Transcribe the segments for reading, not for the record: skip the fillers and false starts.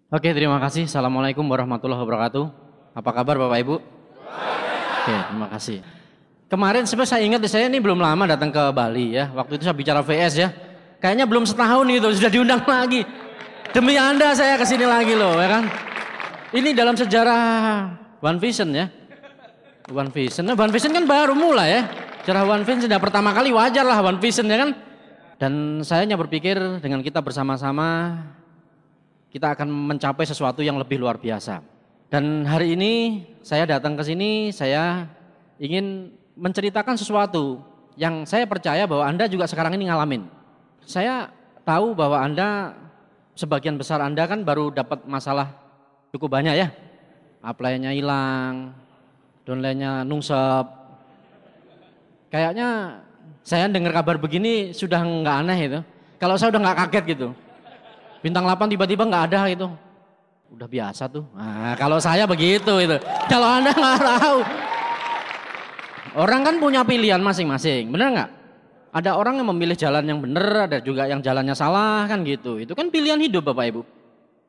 Oke, terima kasih. Assalamualaikum warahmatullahi wabarakatuh. Apa kabar Bapak Ibu? Oke, terima kasih. Kemarin sebenarnya saya ingat saya ini belum lama datang ke Bali ya. Waktu itu saya bicara VS ya. Kayaknya belum setahun gitu sudah diundang lagi. Demi Anda saya kesini lagi loh ya kan. Ini dalam sejarah One Vision ya. One Vision. Nah, One Vision kan baru mulai ya. Sejarah One Vision sudah pertama kali wajar lah One Vision ya kan. Dan saya hanya berpikir dengan kita bersama-sama kita akan mencapai sesuatu yang lebih luar biasa. Dan hari ini saya datang ke sini, saya ingin menceritakan sesuatu yang saya percaya bahwa Anda juga sekarang ini ngalamin. Saya tahu bahwa Anda, sebagian besar Anda kan baru dapat masalah cukup banyak ya. Apply-nya hilang, downline-nya nungsep. Kayaknya saya dengar kabar begini sudah nggak aneh itu. Kalau saya udah nggak kaget gitu. Bintang 8 tiba-tiba nggak ada gitu. Udah biasa tuh. Nah, kalau saya begitu itu. Kalau Anda nggak tahu. Orang kan punya pilihan masing-masing, bener nggak? Ada orang yang memilih jalan yang benar, ada juga yang jalannya salah kan gitu. Itu kan pilihan hidup Bapak Ibu.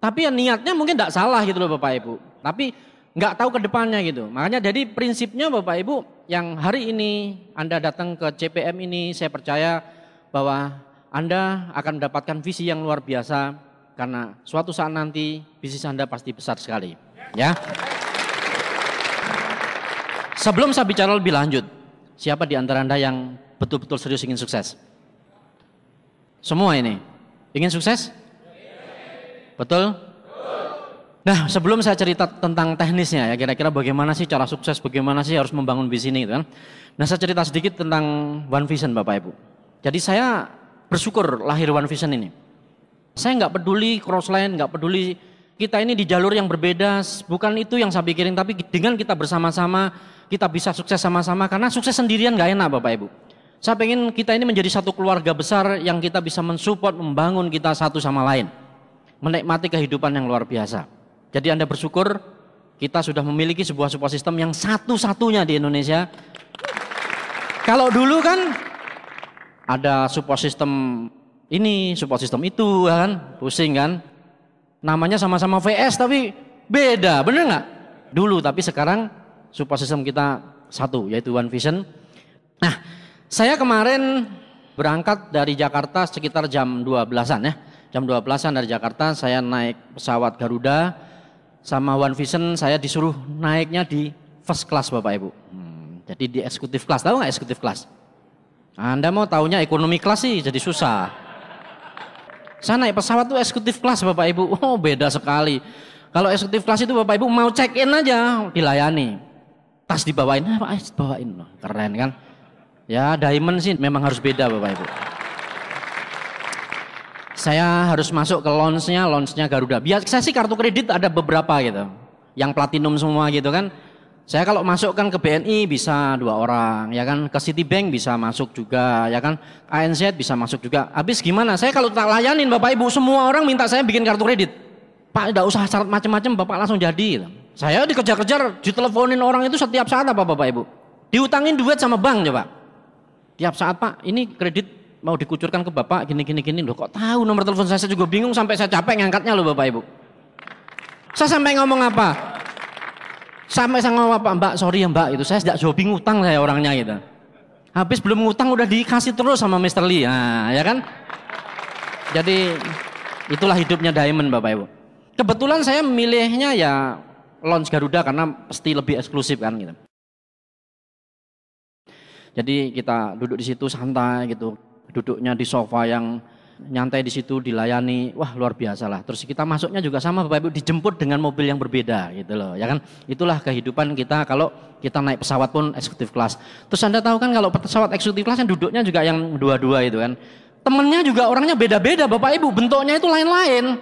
Tapi ya niatnya mungkin nggak salah gitu loh Bapak Ibu. Tapi nggak tahu ke depannya gitu. Makanya jadi prinsipnya Bapak Ibu yang hari ini Anda datang ke CPM ini, saya percaya bahwa Anda akan mendapatkan visi yang luar biasa karena suatu saat nanti bisnis Anda pasti besar sekali. Ya. Sebelum saya bicara lebih lanjut, siapa di antara Anda yang betul-betul serius ingin sukses? Semua ini ingin sukses? Betul? Nah, sebelum saya cerita tentang teknisnya ya, kira-kira bagaimana sih cara sukses, bagaimana sih harus membangun bisnis ini gitu kan. Nah, saya cerita sedikit tentang One Vision Bapak Ibu. Jadi saya bersyukur lahir One Vision ini. Saya nggak peduli crossline, nggak peduli kita ini di jalur yang berbeda, bukan itu yang saya pikirin, tapi dengan kita bersama-sama, kita bisa sukses sama-sama, karena sukses sendirian nggak enak Bapak Ibu. Saya pengen kita ini menjadi satu keluarga besar yang kita bisa mensupport, membangun kita satu sama lain. Menikmati kehidupan yang luar biasa. Jadi Anda bersyukur, kita sudah memiliki sebuah support system yang satu-satunya di Indonesia. Kalau dulu kan, ada support system ini, support system itu kan, pusing kan. Namanya sama-sama VS tapi beda, bener nggak? Dulu, tapi sekarang support system kita satu, yaitu One Vision. Nah, saya kemarin berangkat dari Jakarta sekitar jam 12-an ya. Jam 12-an dari Jakarta saya naik pesawat Garuda, sama One Vision saya disuruh naiknya di first class Bapak Ibu. Jadi di executive class, tahu nggak executive class? Anda mau taunya ekonomi kelas sih jadi susah. Saya naik pesawat tuh eksekutif kelas Bapak Ibu. Oh beda sekali. Kalau eksekutif kelas itu Bapak Ibu mau check in aja dilayani. Tas dibawain, Pak bawain loh. Keren kan. Ya diamond sih memang harus beda Bapak Ibu. Saya harus masuk ke lounge-nya Garuda. Biasa sih kartu kredit ada beberapa gitu. Yang platinum semua gitu kan. Saya kalau masuk kan ke BNI bisa 2 orang, ya kan, ke Citibank bisa masuk juga, ya kan, ANZ bisa masuk juga. Habis gimana? Saya kalau tak layanin Bapak Ibu, semua orang minta saya bikin kartu kredit. Pak, tidak usah syarat macam-macam, Bapak langsung jadi. Saya dikejar-kejar, diteleponin orang itu setiap saat apa Bapak Ibu? Diutangin duit sama bank coba. Tiap saat Pak, ini kredit mau dikucurkan ke Bapak, gini. Loh kok tahu nomor telepon saya juga bingung sampai saya capek ngangkatnya loh Bapak Ibu. Saya sampai ngomong apa? Sampai saya ngomong apa, Mbak, sorry ya Mbak, itu saya tidak hobi ngutang saya orangnya gitu. Habis belum ngutang udah dikasih terus sama Mr. Lee, nah, ya kan? Jadi itulah hidupnya Diamond Bapak Ibu. Kebetulan saya memilihnya ya launch Garuda karena pasti lebih eksklusif kan gitu. Jadi kita duduk di situ santai gitu, duduknya di sofa yang nyantai di situ dilayani, wah luar biasa lah. Terus kita masuknya juga sama Bapak Ibu dijemput dengan mobil yang berbeda gitu loh, ya kan? Itulah kehidupan kita kalau kita naik pesawat pun eksekutif kelas. Terus Anda tahu kan kalau pesawat eksekutif kelas yang duduknya juga yang dua-dua itu kan, temennya juga orangnya beda-beda Bapak Ibu, bentuknya itu lain-lain.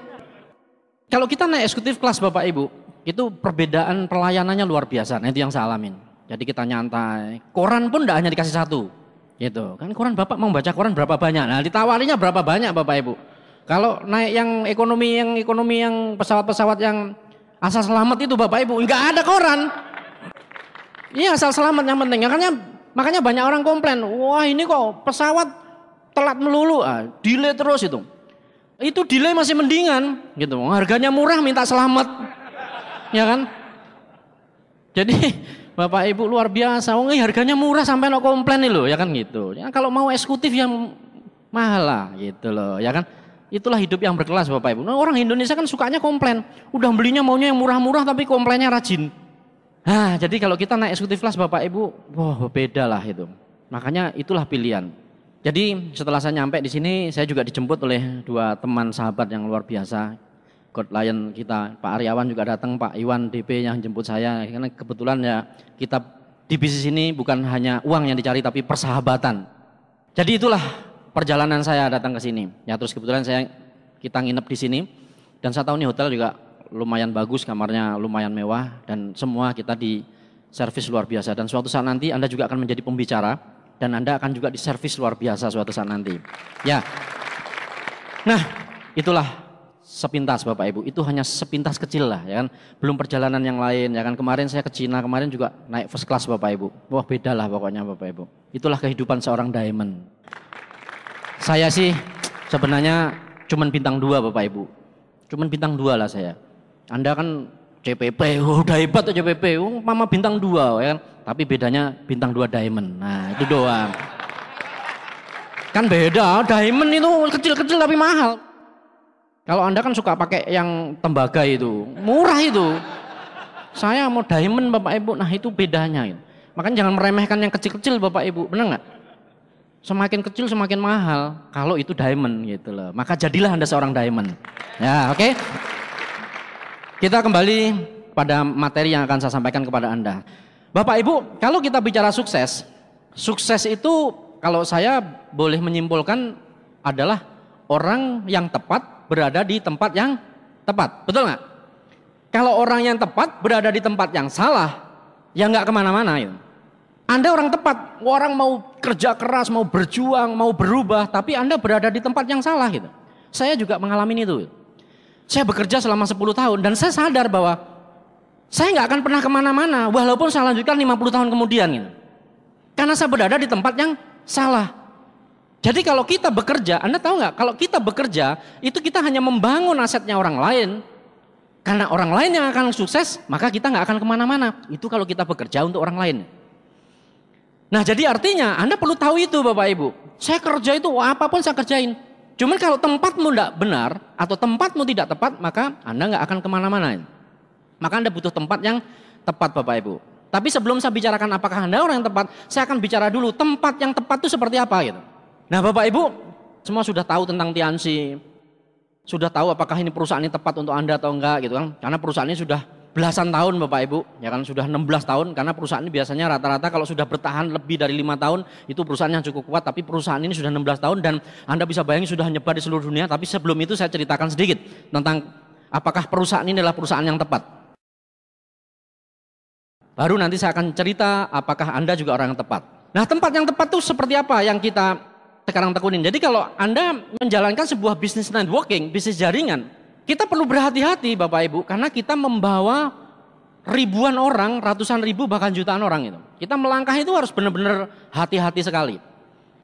Kalau kita naik eksekutif kelas Bapak Ibu, itu perbedaan pelayanannya luar biasa. Nah itu yang saya alamin. Jadi kita nyantai, koran pun tidak hanya dikasih satu. Gitu kan, koran Bapak mau baca koran berapa banyak, nah ditawarinya berapa banyak Bapak Ibu. Kalau naik yang ekonomi yang pesawat-pesawat yang asal selamat itu Bapak Ibu nggak ada koran. Iya asal selamat yang penting. Makanya banyak orang komplain, wah ini kok pesawat telat melulu, delay terus itu. Itu delay masih mendingan gitu. Harganya murah minta selamat. Ya kan? Jadi Bapak Ibu luar biasa. Harganya murah sampai no komplain nih loh, ya kan gitu. Ya, kalau mau eksekutif yang mahal lah gitu loh, ya kan? Itulah hidup yang berkelas Bapak Ibu. Nah, orang Indonesia kan sukanya komplain. Udah belinya maunya yang murah-murah tapi komplainnya rajin. Nah, jadi kalau kita naik eksekutif kelas Bapak Ibu, wah beda lah itu. Makanya itulah pilihan. Jadi setelah saya nyampe di sini, saya juga dijemput oleh dua teman sahabat yang luar biasa. God Lion kita, Pak Aryawan juga datang, Pak Iwan DP yang jemput saya. Karena kebetulan ya kita di bisnis ini bukan hanya uang yang dicari tapi persahabatan. Jadi itulah perjalanan saya datang ke sini. Ya terus kebetulan kita nginep di sini dan saya tahu nih hotel juga lumayan bagus, kamarnya lumayan mewah dan semua kita di servis luar biasa. Dan suatu saat nanti Anda juga akan menjadi pembicara dan Anda akan juga di servis luar biasa suatu saat nanti. Ya. Nah, itulah sepintas Bapak Ibu, itu hanya sepintas kecil lah ya kan, belum perjalanan yang lain ya kan. Kemarin saya ke Cina, kemarin juga naik first class Bapak Ibu, wah beda lah pokoknya Bapak Ibu. Itulah kehidupan seorang diamond. Saya sih sebenarnya cuman bintang 2 Bapak Ibu, cuman bintang 2 lah saya. Anda kan CPP, udah hebat tuh CPP, mama bintang 2 ya kan, tapi bedanya bintang 2 diamond, nah itu doang. Kan beda, diamond itu kecil-kecil tapi mahal. Kalau Anda kan suka pakai yang tembaga itu, murah itu. Saya mau diamond Bapak Ibu, nah itu bedanya. Makanya jangan meremehkan yang kecil-kecil Bapak Ibu, benar nggak? Semakin kecil semakin mahal, kalau itu diamond gitu loh. Maka jadilah Anda seorang diamond. Ya oke. Kita kembali pada materi yang akan saya sampaikan kepada Anda. Bapak Ibu, kalau kita bicara sukses, sukses itu kalau saya boleh menyimpulkan adalah orang yang tepat berada di tempat yang tepat, betul nggak? Kalau orang yang tepat berada di tempat yang salah, ya nggak kemana-mana. Ya. Anda orang tepat, orang mau kerja keras, mau berjuang, mau berubah, tapi Anda berada di tempat yang salah gitu. Saya juga mengalami itu. Saya bekerja selama 10 tahun dan saya sadar bahwa saya nggak akan pernah kemana-mana, walaupun saya lanjutkan 50 tahun kemudian gitu. Karena saya berada di tempat yang salah. Jadi kalau kita bekerja, Anda tahu nggak? Kalau kita bekerja, itu kita hanya membangun asetnya orang lain. Karena orang lain yang akan sukses, maka kita nggak akan kemana-mana. Itu kalau kita bekerja untuk orang lain. Nah jadi artinya Anda perlu tahu itu Bapak Ibu. Saya kerja itu apapun saya kerjain. Cuman kalau tempatmu tidak benar atau tempatmu tidak tepat, maka Anda nggak akan kemana-mana. Maka Anda butuh tempat yang tepat Bapak Ibu. Tapi sebelum saya bicarakan apakah Anda orang yang tepat, saya akan bicara dulu tempat yang tepat itu seperti apa gitu. Nah Bapak Ibu semua sudah tahu tentang Tianxi, sudah tahu apakah ini perusahaan ini tepat untuk Anda atau enggak gitu kan. Karena perusahaan ini sudah belasan tahun Bapak Ibu, ya kan sudah 16 tahun karena perusahaan ini biasanya rata-rata kalau sudah bertahan lebih dari 5 tahun itu perusahaan yang cukup kuat, tapi perusahaan ini sudah 16 tahun dan Anda bisa bayangin sudah nyebar di seluruh dunia. Tapi sebelum itu saya ceritakan sedikit tentang apakah perusahaan ini adalah perusahaan yang tepat. Baru nanti saya akan cerita apakah Anda juga orang yang tepat. Nah tempat yang tepat itu seperti apa yang kita sekarang tekunin. Jadi kalau Anda menjalankan sebuah bisnis networking, bisnis jaringan, kita perlu berhati-hati Bapak Ibu karena kita membawa ribuan orang, ratusan ribu bahkan jutaan orang itu. Kita melangkah itu harus benar-benar hati-hati sekali.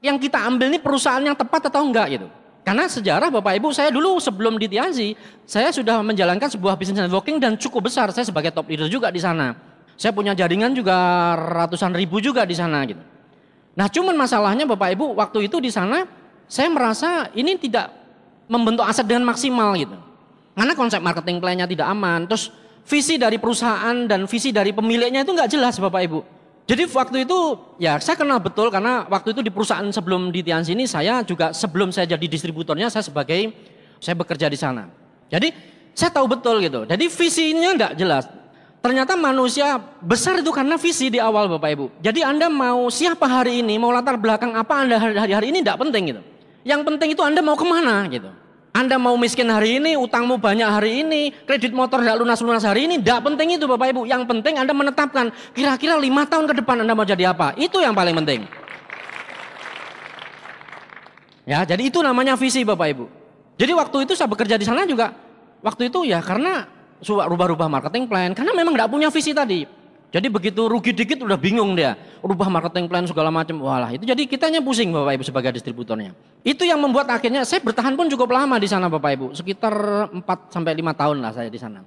Yang kita ambil ini perusahaan yang tepat atau enggak gitu. Karena sejarah Bapak Ibu, saya dulu sebelum di Tianxi, saya sudah menjalankan sebuah bisnis networking dan cukup besar. Saya sebagai top leader juga di sana. Saya punya jaringan juga ratusan ribu juga di sana gitu. Nah cuman masalahnya Bapak Ibu, waktu itu di sana saya merasa ini tidak membentuk aset dengan maksimal gitu. Karena konsep marketing plan-nya tidak aman, terus visi dari perusahaan dan visi dari pemiliknya itu nggak jelas Bapak Ibu. Jadi waktu itu ya saya kenal betul karena waktu itu di perusahaan sebelum di Tianxi ini saya juga sebelum saya jadi distributornya saya bekerja di sana. Jadi saya tahu betul gitu. Jadi visinya nggak jelas. Ternyata manusia besar itu karena visi di awal Bapak Ibu. Jadi Anda mau siapa hari ini, mau latar belakang apa Anda hari ini tidak penting gitu. Yang penting itu Anda mau kemana gitu. Anda mau miskin hari ini, utangmu banyak hari ini, kredit motor tidak lunas-lunas hari ini, tidak penting itu Bapak Ibu. Yang penting Anda menetapkan kira-kira 5 tahun ke depan Anda mau jadi apa. Itu yang paling penting. Ya, jadi itu namanya visi Bapak Ibu. Jadi waktu itu saya bekerja di sana juga, waktu itu ya karena rubah-rubah marketing plan, karena memang tidak punya visi tadi. Jadi begitu rugi dikit udah bingung dia, rubah marketing plan segala macam. Walah, itu jadi kitanya pusing Bapak Ibu sebagai distributornya. Itu yang membuat akhirnya saya bertahan pun cukup lama di sana Bapak Ibu, sekitar 4 sampai 5 tahun lah saya di sana.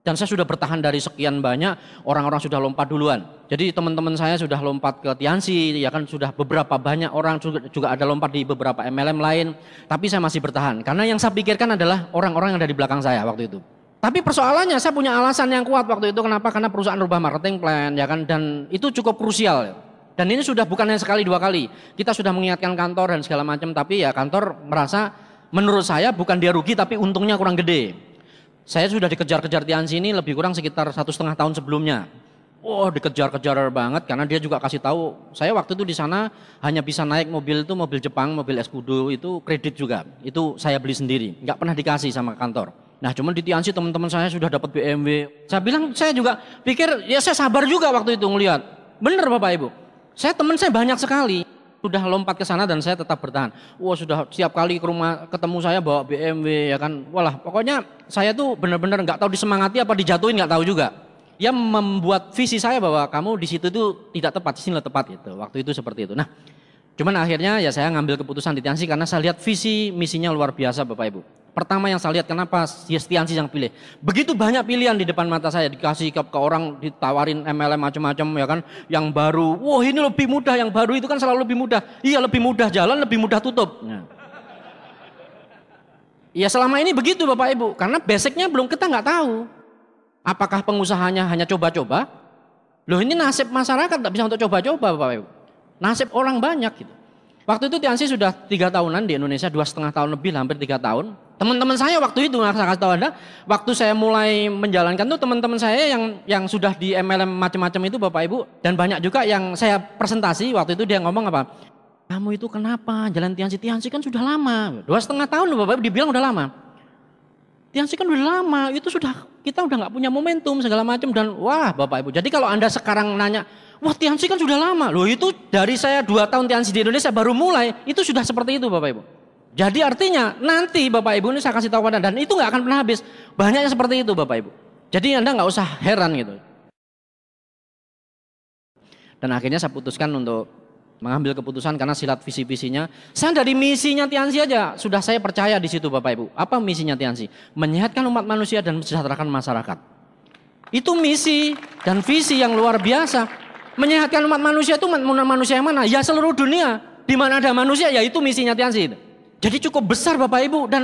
Dan saya sudah bertahan dari sekian banyak, orang-orang sudah lompat duluan. Jadi teman-teman saya sudah lompat ke Tianxi, ya kan sudah beberapa banyak orang juga ada lompat di beberapa MLM lain. Tapi saya masih bertahan, karena yang saya pikirkan adalah orang-orang yang ada di belakang saya waktu itu. Tapi persoalannya saya punya alasan yang kuat waktu itu, kenapa? Karena perusahaan rubah marketing plan, ya kan, dan itu cukup krusial. Dan ini sudah bukan hanya sekali dua kali, kita sudah mengingatkan kantor dan segala macam, tapi ya kantor merasa menurut saya bukan dia rugi, tapi untungnya kurang gede. Saya sudah dikejar-kejar Tianxi ini lebih kurang sekitar 1,5 tahun sebelumnya. Oh, dikejar-kejar banget karena dia juga kasih tahu. Saya waktu itu di sana hanya bisa naik mobil itu mobil Jepang, mobil Escudo itu kredit juga. Itu saya beli sendiri, nggak pernah dikasih sama kantor. Nah, cuman di Tianxi teman-teman saya sudah dapat BMW. Saya bilang, saya juga pikir ya saya sabar juga waktu itu ngelihat. Bener Bapak Ibu. Teman saya banyak sekali. Sudah lompat ke sana dan saya tetap bertahan. Wah, sudah setiap kali ke rumah ketemu saya bawa BMW ya kan. Walah, pokoknya saya tuh benar-benar nggak tahu disemangati apa dijatuhin nggak tahu juga. Dia membuat visi saya bahwa kamu di situ tuh tidak tepat, di sini tepat gitu. Waktu itu seperti itu. Nah, cuman akhirnya ya saya ngambil keputusan di Tianxi karena saya lihat visi misinya luar biasa Bapak Ibu. Pertama yang saya lihat kenapa Tianxi yang pilih. Begitu banyak pilihan di depan mata saya, dikasih ke orang, ditawarin MLM macam-macam ya kan, yang baru. Wah, ini lebih mudah, yang baru itu kan selalu lebih mudah. Iya, lebih mudah jalan, lebih mudah tutup. Nah. Ya selama ini begitu Bapak Ibu, karena basicnya belum kita nggak tahu. Apakah pengusahanya hanya coba-coba? Loh, ini nasib masyarakat nggak bisa untuk coba-coba Bapak Ibu. Nasib orang banyak gitu. Waktu itu Tianxi sudah 3 tahunan di Indonesia, 2,5 tahun lebih, hampir 3 tahun. Teman-teman saya waktu itu, saya kasih tahu Anda, waktu saya mulai menjalankan tuh teman-teman saya yang sudah di MLM macam-macam itu Bapak Ibu, dan banyak juga yang saya presentasi waktu itu dia ngomong apa? Kamu itu kenapa jalan Tianxi? Tianxi kan sudah lama, 2,5 tahun loh Bapak Ibu, dibilang udah lama. Tianxi kan udah lama, itu sudah kita udah nggak punya momentum segala macam dan wah Bapak Ibu. Jadi kalau Anda sekarang nanya, wah Tianxi kan sudah lama, loh itu dari saya 2 tahun Tianxi di Indonesia baru mulai, itu sudah seperti itu Bapak Ibu. Jadi artinya nanti Bapak Ibu ini saya kasih tahu Anda dan itu nggak akan pernah habis. Banyaknya seperti itu Bapak Ibu. Jadi Anda nggak usah heran gitu. Dan akhirnya saya putuskan untuk mengambil keputusan karena silat visi-visinya. Saya dari misinya Tianxi aja sudah saya percaya di situ Bapak Ibu. Apa misinya Tianxi? Menyehatkan umat manusia dan mensejahterakan masyarakat. Itu misi dan visi yang luar biasa. Menyehatkan umat manusia itu manusia yang mana? Ya seluruh dunia. Di mana ada manusia ya itu misinya Tianxi itu. Jadi cukup besar Bapak Ibu dan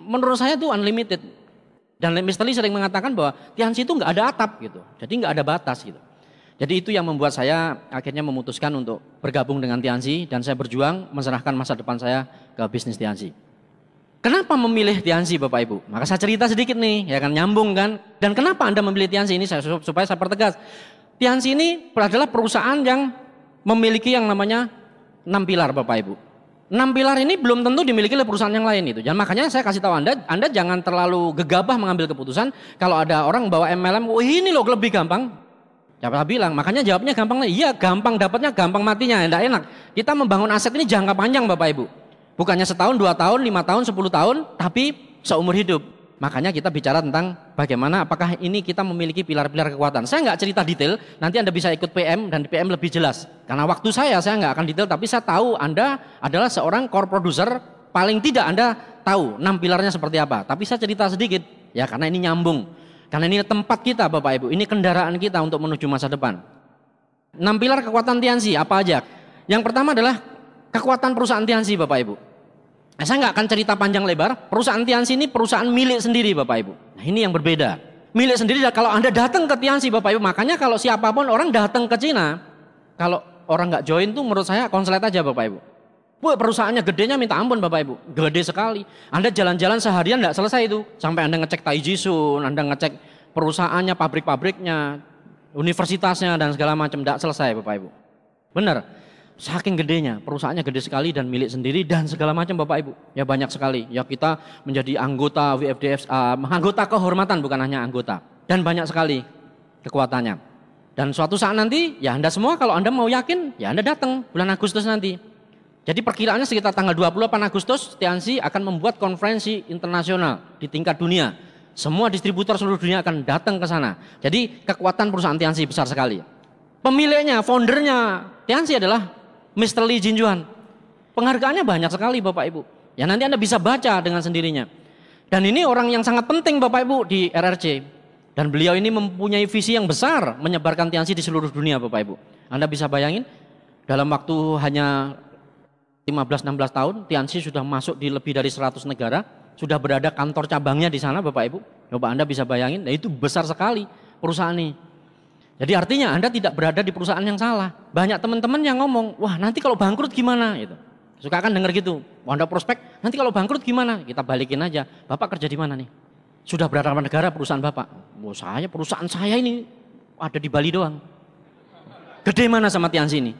menurut saya itu unlimited. Dan Mr. Lee sering mengatakan bahwa Tianxi itu nggak ada atap gitu. Jadi nggak ada batas gitu. Jadi itu yang membuat saya akhirnya memutuskan untuk bergabung dengan Tianxi dan saya berjuang menyerahkan masa depan saya ke bisnis Tianxi. Kenapa memilih Tianxi Bapak Ibu? Maka saya cerita sedikit nih, ya kan nyambung kan. Dan kenapa Anda memilih Tianxi ini supaya saya pertegas. Tianxi ini adalah perusahaan yang memiliki yang namanya 6 pilar Bapak Ibu. 6 pilar ini belum tentu dimiliki oleh perusahaan yang lain itu. Dan makanya saya kasih tahu Anda jangan terlalu gegabah mengambil keputusan. Kalau ada orang bawa MLM, oh ini loh lebih gampang. Siapa bilang? Makanya jawabnya gampang. Iya gampang dapatnya, gampang matinya, enggak enak. Kita membangun aset ini jangka panjang Bapak Ibu. Bukannya setahun, 2 tahun, 5 tahun, 10 tahun, tapi seumur hidup. Makanya kita bicara tentang bagaimana apakah ini kita memiliki pilar-pilar kekuatan. Saya nggak cerita detail, nanti Anda bisa ikut PM dan di PM lebih jelas. Karena waktu saya nggak akan detail, tapi saya tahu Anda adalah seorang core producer, paling tidak Anda tahu 6 pilarnya seperti apa. Tapi saya cerita sedikit, ya karena ini nyambung. Karena ini tempat kita Bapak Ibu, ini kendaraan kita untuk menuju masa depan. 6 pilar kekuatan Tianxi, apa aja? Yang pertama adalah kekuatan perusahaan Tianxi Bapak Ibu. Saya nggak akan cerita panjang lebar, perusahaan Tianxi ini perusahaan milik sendiri Bapak Ibu. Nah ini yang berbeda. Milik sendiri kalau Anda datang ke Tianxi Bapak Ibu, makanya kalau siapapun orang datang ke Cina, kalau orang nggak join tuh menurut saya konslet aja Bapak Ibu. Wah perusahaannya gedenya minta ampun Bapak Ibu, gede sekali. Anda jalan-jalan seharian nggak selesai itu, sampai Anda ngecek Taijisun, Anda ngecek perusahaannya, pabrik-pabriknya, universitasnya dan segala macam, nggak selesai Bapak Ibu. Benar. Saking gedenya, perusahaannya gede sekali dan milik sendiri dan segala macam Bapak Ibu. Ya banyak sekali. Ya kita menjadi anggota WFDF, anggota kehormatan bukan hanya anggota. Dan banyak sekali kekuatannya. Dan suatu saat nanti ya Anda semua kalau Anda mau yakin ya Anda datang bulan Agustus nanti. Jadi perkiraannya sekitar tanggal 28 Agustus Tianxi akan membuat konferensi internasional di tingkat dunia. Semua distributor seluruh dunia akan datang ke sana. Jadi kekuatan perusahaan Tianxi besar sekali. Pemiliknya, foundernya Tianxi adalah Mr. Li Jinjuan. Penghargaannya banyak sekali Bapak Ibu. Ya nanti Anda bisa baca dengan sendirinya. Dan ini orang yang sangat penting Bapak Ibu di RRC. Dan beliau ini mempunyai visi yang besar menyebarkan Tianxi di seluruh dunia Bapak Ibu. Anda bisa bayangin dalam waktu hanya 15-16 tahun Tianxi sudah masuk di lebih dari 100 negara. Sudah berada kantor cabangnya di sana Bapak Ibu. Coba Anda bisa bayangin, nah itu besar sekali perusahaan ini. Jadi artinya Anda tidak berada di perusahaan yang salah. Banyak teman-teman yang ngomong, wah nanti kalau bangkrut gimana? Gitu. Suka kan dengar gitu, Anda prospek, nanti kalau bangkrut gimana? Kita balikin aja, Bapak kerja di mana nih? Sudah berapa negara perusahaan Bapak? Oh, perusahaan saya ini ada di Bali doang. Gede mana sama Tianxi ini?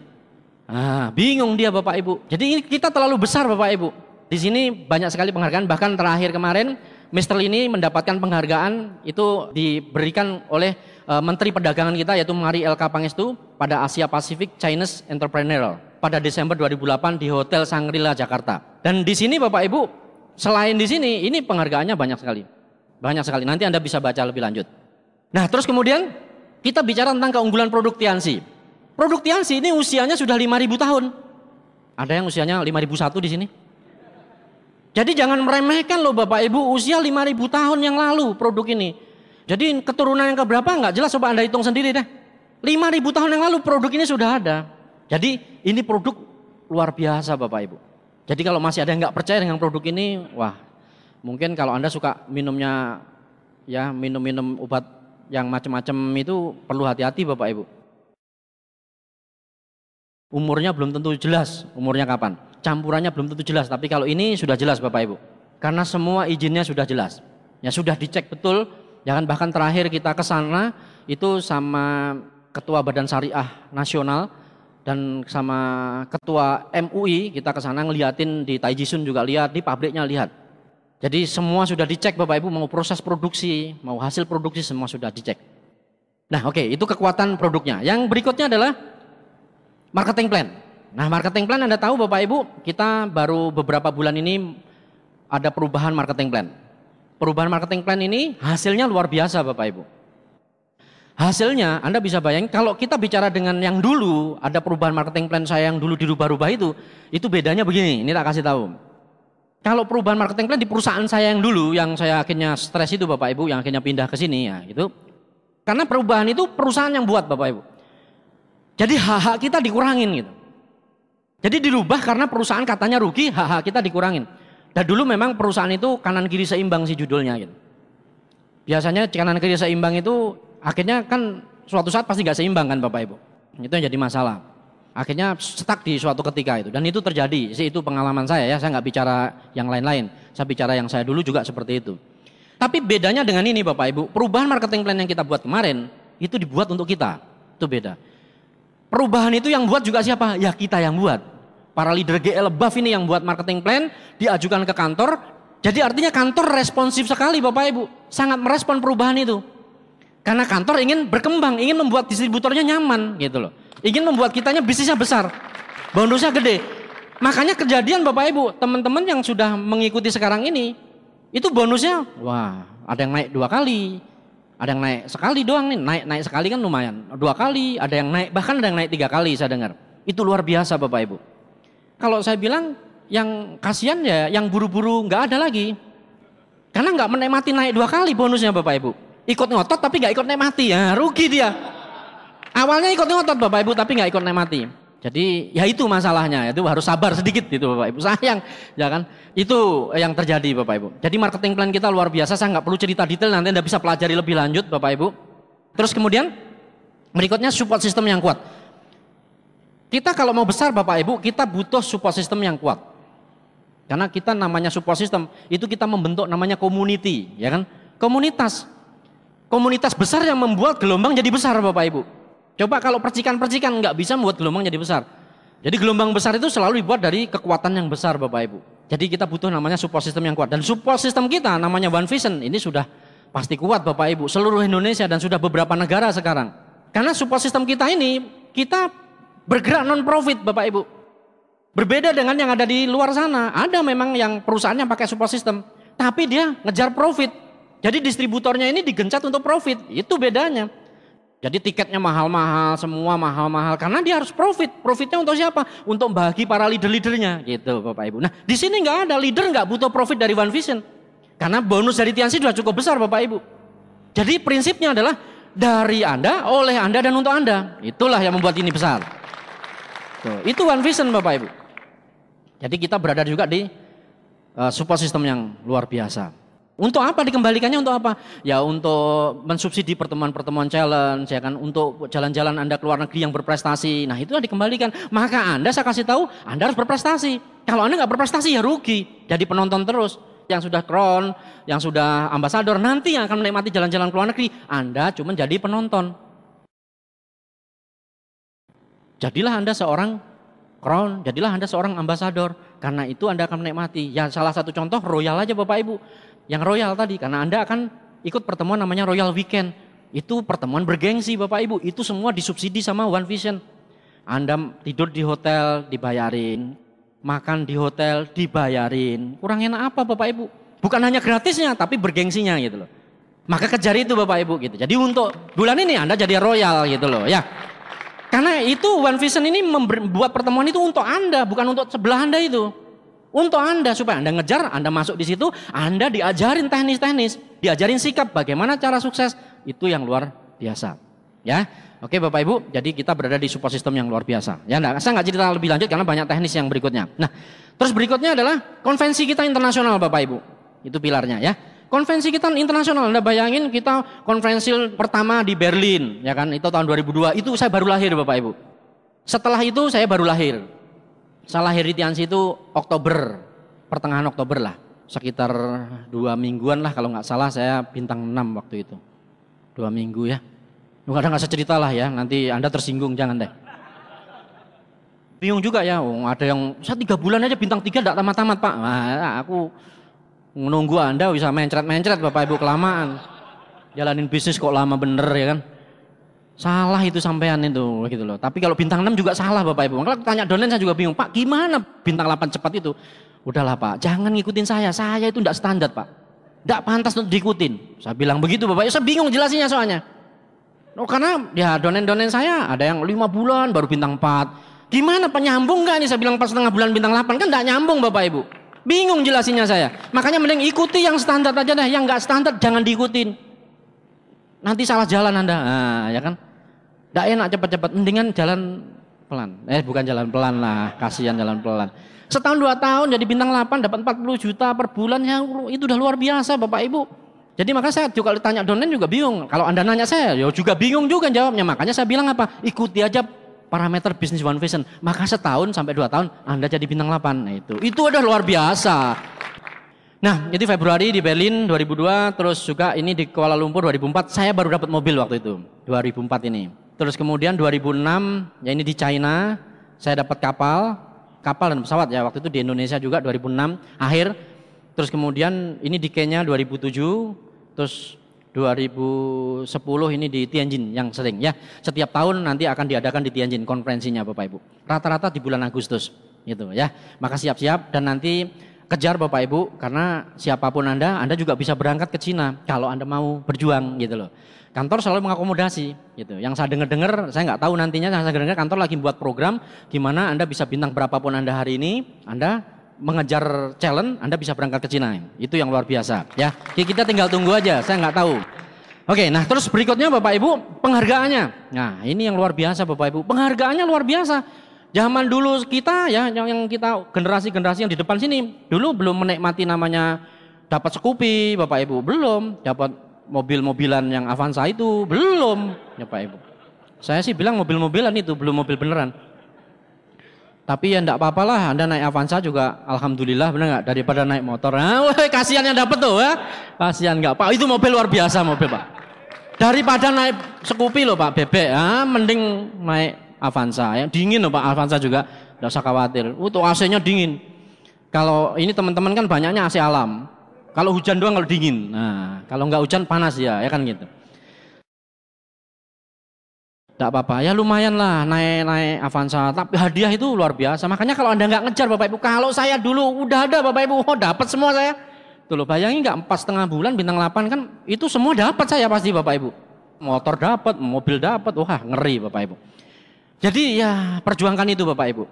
Ah, bingung dia Bapak Ibu. Jadi ini kita terlalu besar Bapak Ibu. Di sini banyak sekali penghargaan, bahkan terakhir kemarin Mr. Lee ini mendapatkan penghargaan itu diberikan oleh Menteri Perdagangan kita yaitu Mari LK Pangestu pada Asia Pacific Chinese Entrepreneur pada Desember 2008 di Hotel Shangri-La Jakarta. Dan di sini Bapak Ibu, selain di sini ini penghargaannya banyak sekali. Banyak sekali. Nanti Anda bisa baca lebih lanjut. Nah, terus kemudian kita bicara tentang keunggulan produk Tianxi. Produk Tianxi ini usianya sudah 5.000 tahun. Ada yang usianya 5.001 di sini? Jadi jangan meremehkan loh Bapak Ibu, usia 5.000 tahun yang lalu produk ini. Jadi keturunan yang keberapa nggak jelas, coba Anda hitung sendiri deh. 5.000 tahun yang lalu produk ini sudah ada. Jadi ini produk luar biasa Bapak Ibu. Jadi kalau masih ada yang nggak percaya dengan produk ini, wah mungkin kalau Anda suka minumnya, ya minum-minum obat yang macam-macam itu perlu hati-hati Bapak Ibu. Umurnya belum tentu jelas, umurnya kapan. Campurannya belum tentu jelas, tapi kalau ini sudah jelas Bapak Ibu. Karena semua izinnya sudah jelas. Ya sudah dicek betul, jangan bahkan terakhir kita ke sana itu sama Ketua Badan Syariah Nasional dan sama Ketua MUI, kita ke sana ngeliatin di Taijisun juga lihat, di pabriknya lihat. Jadi semua sudah dicek Bapak Ibu, mau proses produksi, mau hasil produksi semua sudah dicek. Nah oke, itu kekuatan produknya. Yang berikutnya adalah marketing plan. Nah marketing plan Anda tahu Bapak Ibu, kita baru beberapa bulan ini ada perubahan marketing plan. Perubahan marketing plan ini hasilnya luar biasa Bapak Ibu. Hasilnya Anda bisa bayangin kalau kita bicara dengan yang dulu, ada perubahan marketing plan saya yang dulu dirubah-rubah itu bedanya begini, ini tak kasih tahu. Kalau perubahan marketing plan di perusahaan saya yang dulu, yang saya akhirnya stres itu Bapak Ibu, yang akhirnya pindah ke sini ya gitu. Karena perubahan itu perusahaan yang buat Bapak Ibu. Jadi hak-hak kita dikurangin gitu. Jadi dirubah karena perusahaan katanya rugi, hak-hak kita dikurangin. Dan dulu memang perusahaan itu kanan kiri seimbang sih judulnya gitu. Biasanya kanan kiri seimbang itu akhirnya kan suatu saat pasti nggak seimbang kan Bapak Ibu. Itu yang jadi masalah. Akhirnya stuck di suatu ketika itu. Dan itu terjadi, itu pengalaman saya ya. Saya nggak bicara yang lain-lain. Saya bicara yang saya dulu juga seperti itu. Tapi bedanya dengan ini Bapak Ibu, perubahan marketing plan yang kita buat kemarin itu dibuat untuk kita. Itu beda. Perubahan itu yang buat juga siapa? Ya kita yang buat. Para leader GL Buff ini yang buat marketing plan diajukan ke kantor. Jadi artinya kantor responsif sekali Bapak Ibu. Sangat merespon perubahan itu. Karena kantor ingin berkembang, ingin membuat distributornya nyaman gitu loh. Ingin membuat kitanya bisnisnya besar. Bonusnya gede. Makanya kejadian Bapak Ibu, teman-teman yang sudah mengikuti sekarang ini, itu bonusnya wah ada yang naik 2 kali. Ada yang naik sekali doang nih, naik sekali kan lumayan. 2 kali, ada yang naik, bahkan ada yang naik 3 kali saya dengar. Itu luar biasa Bapak Ibu. Kalau saya bilang yang kasihan ya yang buru-buru nggak ada lagi. Karena nggak menikmati naik 2 kali bonusnya Bapak Ibu. Ikut ngotot tapi nggak ikut nikmati, ya rugi dia. Awalnya ikut ngotot Bapak Ibu tapi nggak ikut nikmati. Jadi ya itu masalahnya, itu harus sabar sedikit gitu Bapak Ibu. Sayang, ya kan? Itu yang terjadi Bapak Ibu. Jadi marketing plan kita luar biasa, saya nggak perlu cerita detail, nanti Anda bisa pelajari lebih lanjut Bapak Ibu. Terus kemudian berikutnya support system yang kuat. Kita kalau mau besar Bapak Ibu, kita butuh support system yang kuat. Karena kita namanya support system, itu kita membentuk namanya community, ya kan? Komunitas. Komunitas besar yang membuat gelombang jadi besar Bapak Ibu. Coba kalau percikan-percikan nggak bisa membuat gelombang jadi besar. Jadi gelombang besar itu selalu dibuat dari kekuatan yang besar Bapak Ibu. Jadi kita butuh namanya support system yang kuat. Dan support system kita namanya One Vision, ini sudah pasti kuat Bapak Ibu. Seluruh Indonesia dan sudah beberapa negara sekarang. Karena support system kita ini, kita bergerak non-profit Bapak Ibu. Berbeda dengan yang ada di luar sana. Ada memang yang perusahaan yang pakai support system. Tapi dia ngejar profit. Jadi distributornya ini digencet untuk profit, itu bedanya. Jadi tiketnya mahal-mahal, semua mahal-mahal karena dia harus profit. Profitnya untuk siapa? Untuk bagi para leader-leadernya gitu Bapak Ibu. Nah di sini nggak ada, leader nggak butuh profit dari One Vision. Karena bonus dari Tianxi sudah cukup besar Bapak Ibu. Jadi prinsipnya adalah dari Anda, oleh Anda dan untuk Anda. Itulah yang membuat ini besar. Tuh, itu One Vision Bapak Ibu. Jadi kita berada juga di support system yang luar biasa. Untuk apa dikembalikannya, untuk apa? Ya untuk mensubsidi pertemuan-pertemuan challenge, ya kan, untuk jalan-jalan Anda ke luar negeri yang berprestasi. Nah itulah dikembalikan. Maka Anda, saya kasih tahu, Anda harus berprestasi. Kalau Anda nggak berprestasi ya rugi, jadi penonton terus. Yang sudah crown, yang sudah ambasador, nanti yang akan menikmati jalan-jalan ke luar negeri, Anda cuma jadi penonton. Jadilah Anda seorang crown, jadilah Anda seorang ambasador. Karena itu Anda akan menikmati. Ya salah satu contoh royal aja Bapak Ibu. Yang royal tadi, karena Anda akan ikut pertemuan namanya Royal Weekend. Itu pertemuan bergengsi Bapak Ibu, itu semua disubsidi sama One Vision. Anda tidur di hotel dibayarin, makan di hotel dibayarin. Kurang enak apa Bapak Ibu? Bukan hanya gratisnya, tapi bergengsinya gitu loh. Maka kejar itu Bapak Ibu gitu. Jadi untuk bulan ini Anda jadi royal gitu loh ya. Karena itu One Vision ini membuat pertemuan itu untuk Anda, bukan untuk sebelah Anda itu. Untuk Anda, supaya Anda ngejar, Anda masuk di situ, Anda diajarin teknis-teknis, diajarin sikap, bagaimana cara sukses, itu yang luar biasa. Ya, oke Bapak Ibu, jadi kita berada di support system yang luar biasa. Ya, saya nggak cerita lebih lanjut karena banyak teknis yang berikutnya. Nah, terus berikutnya adalah konvensi kita internasional Bapak Ibu, itu pilarnya ya. Konvensi kita internasional, Anda bayangin kita konferensi pertama di Berlin, ya kan, itu tahun 2002, itu saya baru lahir Bapak Ibu. Setelah itu saya baru lahir. Saya lahir di Tianxi itu Oktober, pertengahan Oktober lah, sekitar 2 mingguan lah kalau nggak salah, saya bintang 6 waktu itu, 2 minggu ya. Kadang nggak cerita lah ya, nanti Anda tersinggung, jangan deh. Bingung juga ya, ada yang saya 3 bulan aja bintang 3 nggak tamat-tamat Pak. Nah, aku menunggu Anda bisa mencret-mencret Bapak Ibu, kelamaan. Jalanin bisnis kok lama bener ya kan. Salah itu sampean itu gitu loh. Tapi kalau bintang 6 juga salah Bapak Ibu. Kalau tanya downline saya juga bingung, Pak gimana bintang 8 cepat itu? Udahlah Pak, jangan ngikutin saya itu enggak standar Pak. Enggak pantas untuk diikutin. Saya bilang begitu Bapak, saya bingung jelasinnya soalnya. Oh, karena ya downline saya ada yang 5 bulan baru bintang 4. Gimana penyambung enggak nih, saya bilang 4,5 bulan bintang 8, kan enggak nyambung Bapak Ibu. Bingung jelasinnya saya. Makanya mending ikuti yang standar aja deh, yang enggak standar jangan diikutin. Nanti salah jalan Anda, nah, ya kan? Nggak enak cepat-cepat, mendingan jalan pelan. Bukan jalan pelan lah, kasihan jalan pelan. Setahun 2 tahun jadi bintang 8 dapat 40 juta per bulan, ya itu udah luar biasa Bapak Ibu. Jadi makanya saya juga tanya downline juga bingung. Kalau Anda nanya saya, ya juga bingung juga jawabnya. Makanya saya bilang apa? Ikuti aja parameter bisnis One Vision. Maka setahun sampai 2 tahun Anda jadi bintang 8. Nah itu udah luar biasa. Nah, itu Februari di Berlin 2002, terus juga ini di Kuala Lumpur 2004, saya baru dapat mobil waktu itu, 2004 ini. Terus kemudian 2006, ya ini di China, saya dapat kapal dan pesawat ya, waktu itu di Indonesia juga 2006, akhir. Terus kemudian ini di Kenya 2007, terus 2010 ini di Tianjin yang sering ya. Setiap tahun nanti akan diadakan di Tianjin konferensinya Bapak Ibu. Rata-rata di bulan Agustus gitu ya. Maka siap-siap dan nanti kejar Bapak Ibu, karena siapapun Anda juga bisa berangkat ke Cina kalau Anda mau berjuang gitu loh. Kantor selalu mengakomodasi gitu. Yang saya dengar, saya nggak tahu nantinya, saya dengar kantor lagi buat program gimana Anda bisa bintang berapapun Anda hari ini, Anda mengejar challenge, Anda bisa berangkat ke Cina. Itu yang luar biasa ya. Kita tinggal tunggu aja, saya nggak tahu. Oke, nah terus berikutnya Bapak Ibu, penghargaannya. Nah ini yang luar biasa Bapak Ibu, penghargaannya luar biasa. Zaman dulu kita ya, yang kita generasi-generasi yang di depan sini dulu belum menikmati namanya dapat Scoopy Bapak Ibu, belum dapat mobil-mobilan yang Avanza itu, belum ya Pak Ibu. Saya sih bilang mobil-mobilan itu belum mobil beneran. Tapi ya enggak apa-apalah, Anda naik Avanza juga alhamdulillah, benar enggak, daripada naik motor. Nah, kasihan yang dapat tuh ya. Kasihan enggak Pak, itu mobil luar biasa mobil Pak. Daripada naik Scoopy loh Pak, bebek, mending naik Avanza, yang dingin loh Pak, Avanza juga, tidak usah khawatir. Untuk AC-nya dingin. Kalau ini teman-teman kan banyaknya AC alam. Kalau hujan doang kalau dingin. Nah, kalau nggak hujan panas ya kan gitu. Tidak apa-apa, ya lumayan lah naik Avanza. Tapi hadiah itu luar biasa. Makanya kalau Anda nggak ngejar Bapak Ibu, kalau saya dulu udah ada Bapak Ibu, dapat semua saya. Tuh loh, bayangin nggak 4,5 bulan bintang 8 kan itu semua dapat saya pasti Bapak Ibu. Motor dapat, mobil dapat, wah ngeri Bapak Ibu. Jadi ya perjuangkan itu Bapak Ibu.